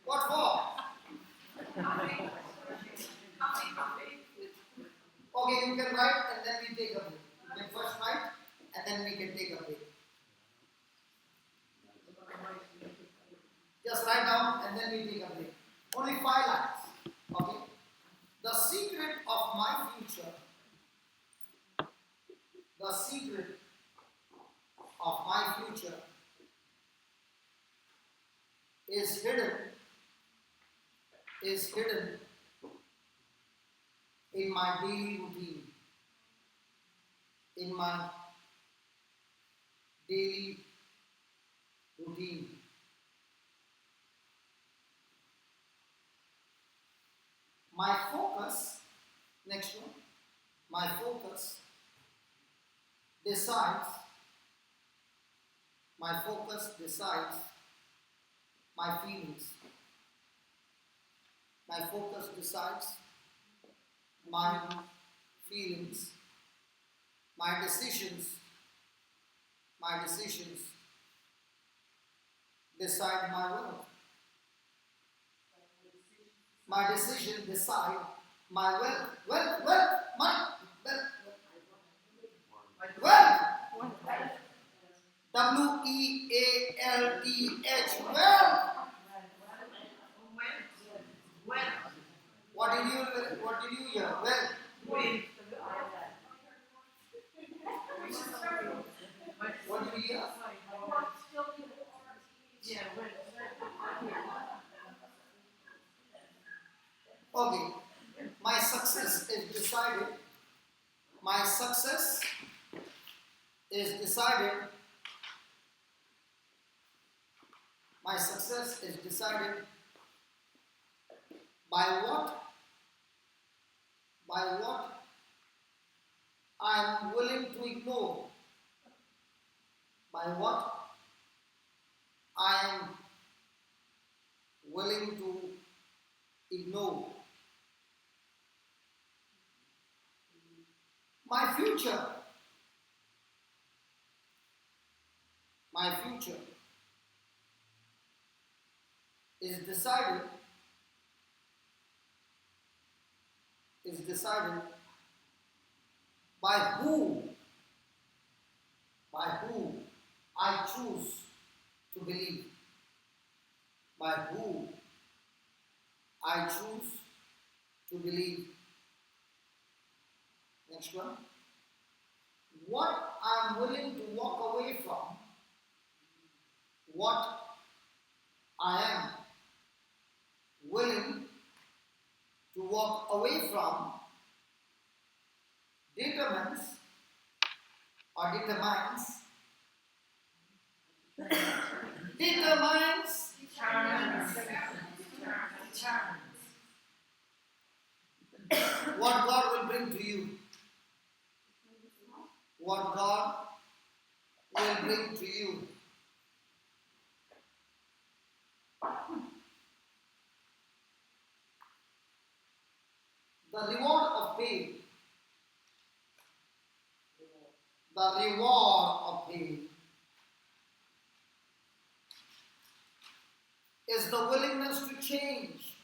What for? Okay, you can write and then we take a break. You can first write and then we can take a break. Just write down and then we take a break. Only 5 lines. Okay? The secret of my future. The secret of my future is hidden in my daily routine. In my daily routine. My focus, next one, my focus decides my feelings. My focus decides my feelings. My decisions decide my will. My decision decide my wealth. Wealth, money, wealth. W-E-A-L-T-H, wealth. What did you hear? Wealth. What did you hear? Okay. My success is decided. My success is decided. My success is decided by what I am willing to ignore. By what I am willing to ignore. future is decided by who I choose to believe. By who I choose to believe. Next one. What I am willing to walk away from, what I am willing to walk away from determines what God will bring to you. What God will bring to you. The reward of pain. The reward of pain is the willingness to change.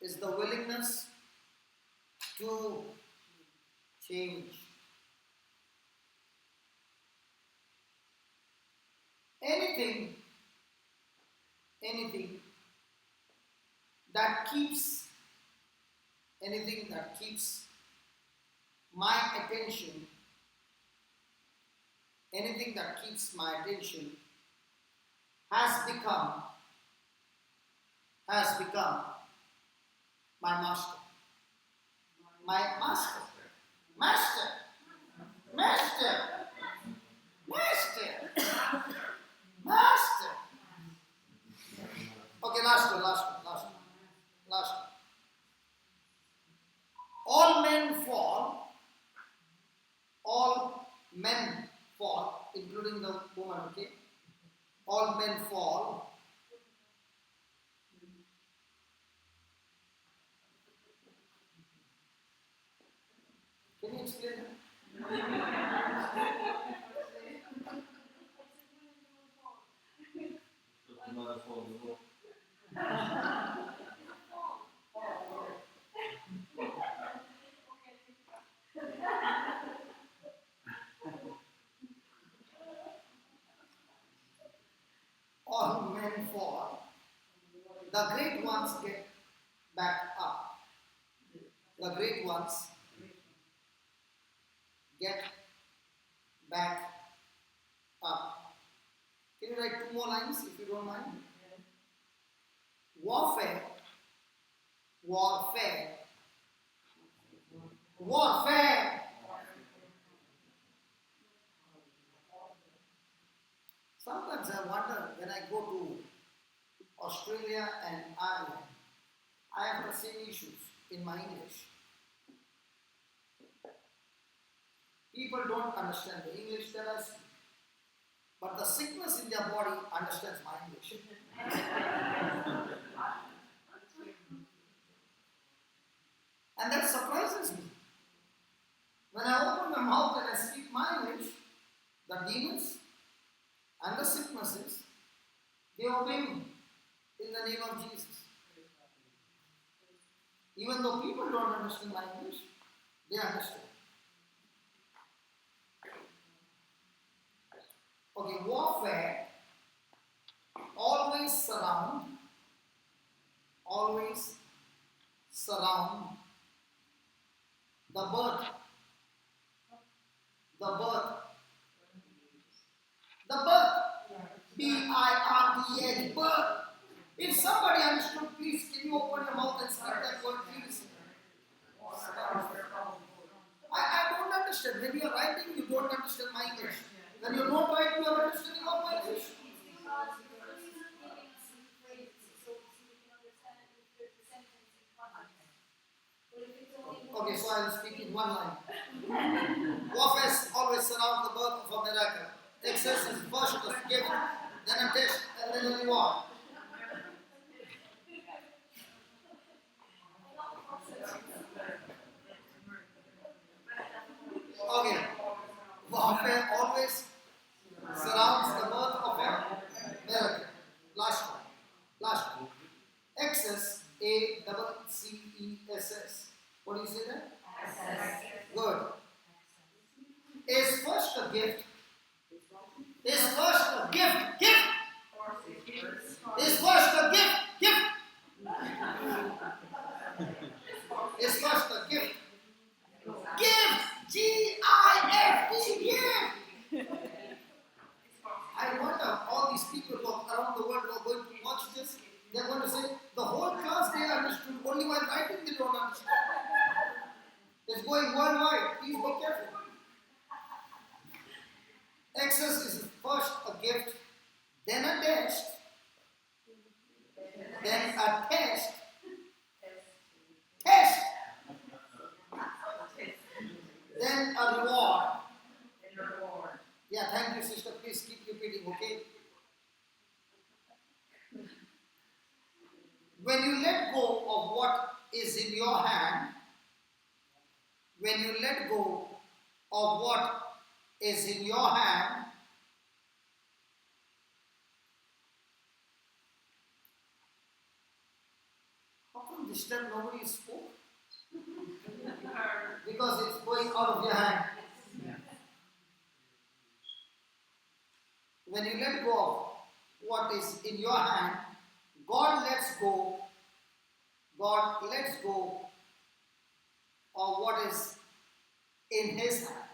Is the willingness to change. Anything that keeps my attention, has become my master. My master. Master. Master. Master. Master. Okay, last one. All men fall, including the woman, okay? All men fall. Can you explain that? All men fall. The great ones get back up. The great ones get back up. Can you write 2 more lines if you don't mind? Warfare. Sometimes I wonder when I go to Australia and Ireland, I have the same issues in my English. People don't understand the English that I speak, but the sickness in their body understands my English. And that surprises me. When I open my mouth and I speak my English, the demons and the sicknesses, they obey me in the name of Jesus. Even though people don't understand my English, they understand. Okay, warfare always surround the birth. B-I-R-T-H, birth. If somebody understood, please, can you open your mouth and speak that word, please? I don't understand. When you are writing, you don't understand my English. When you don't write, you are understanding of my English. Okay, so I will speak in one line. Warfare always surrounds the birth of a miracle. Success is first a gift, then a test, and then a reward. warfare always surrounds the birth of a miracle. Last one. Last one. Access, ACCESS. What do you say there? Access. Good. Is first a gift. Is first a gift. Gift. Is first a gift. Gift. Is first a gift. Gift. G-I-F-T. Gift. I wonder, all these people who are around the world who are going to watch this, they are going to say, the whole class they understood, only while writing they don't understand. It's going worldwide. Please be careful. Access is first a gift, then a test, then a test, then a reward. Yeah, thank you, sister. Please keep repeating, okay? When you let go of what is in your hand, when you let go of what is in your hand, how come this time nobody spoke? Because it's going out of your hand. When you let go of what is in your hand, God lets go of what is in His hand.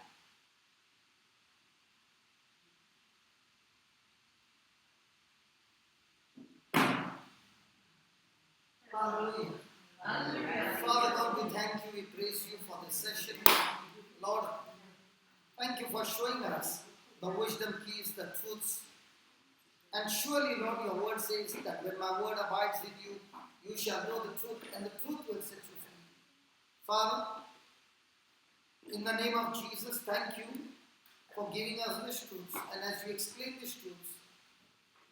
Hallelujah. Father God, we thank you, we praise you for this session. Lord, thank you for showing us the wisdom keys, the truths. And surely, Lord, your word says that when my word abides with you, you shall know the truth, and the truth will set you free. Father, in the name of Jesus, thank you for giving us these truths. And as you explain these truths,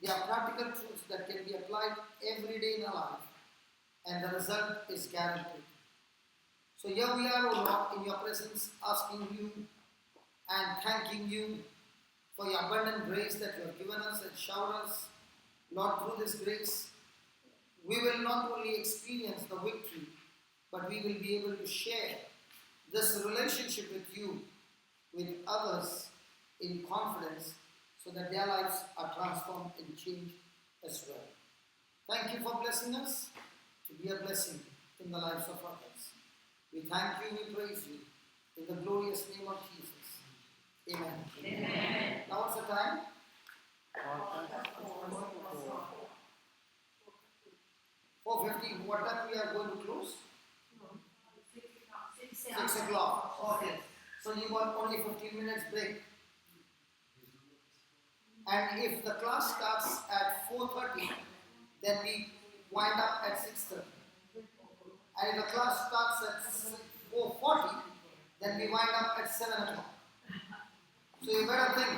they are practical truths that can be applied every day in our life, and the result is guaranteed. So here we are, O Lord, in your presence, asking you and thanking you for your abundant grace that you have given us and showered us. Lord, through this grace, we will not only experience the victory, but we will be able to share this relationship with you, with others in confidence, so that their lives are transformed and changed as well. Thank you for blessing us to be a blessing in the lives of others. We thank you, we praise you, in the glorious name of Jesus. Amen. Amen. Now what's the time? 4:15. What time we are going to close? 6 o'clock. Okay. So you got only 15 minutes break. And if the class starts at 4:30, then we wind up at 6:30. And if the class starts at 4:40, then we wind up at 7 o'clock. So you better think.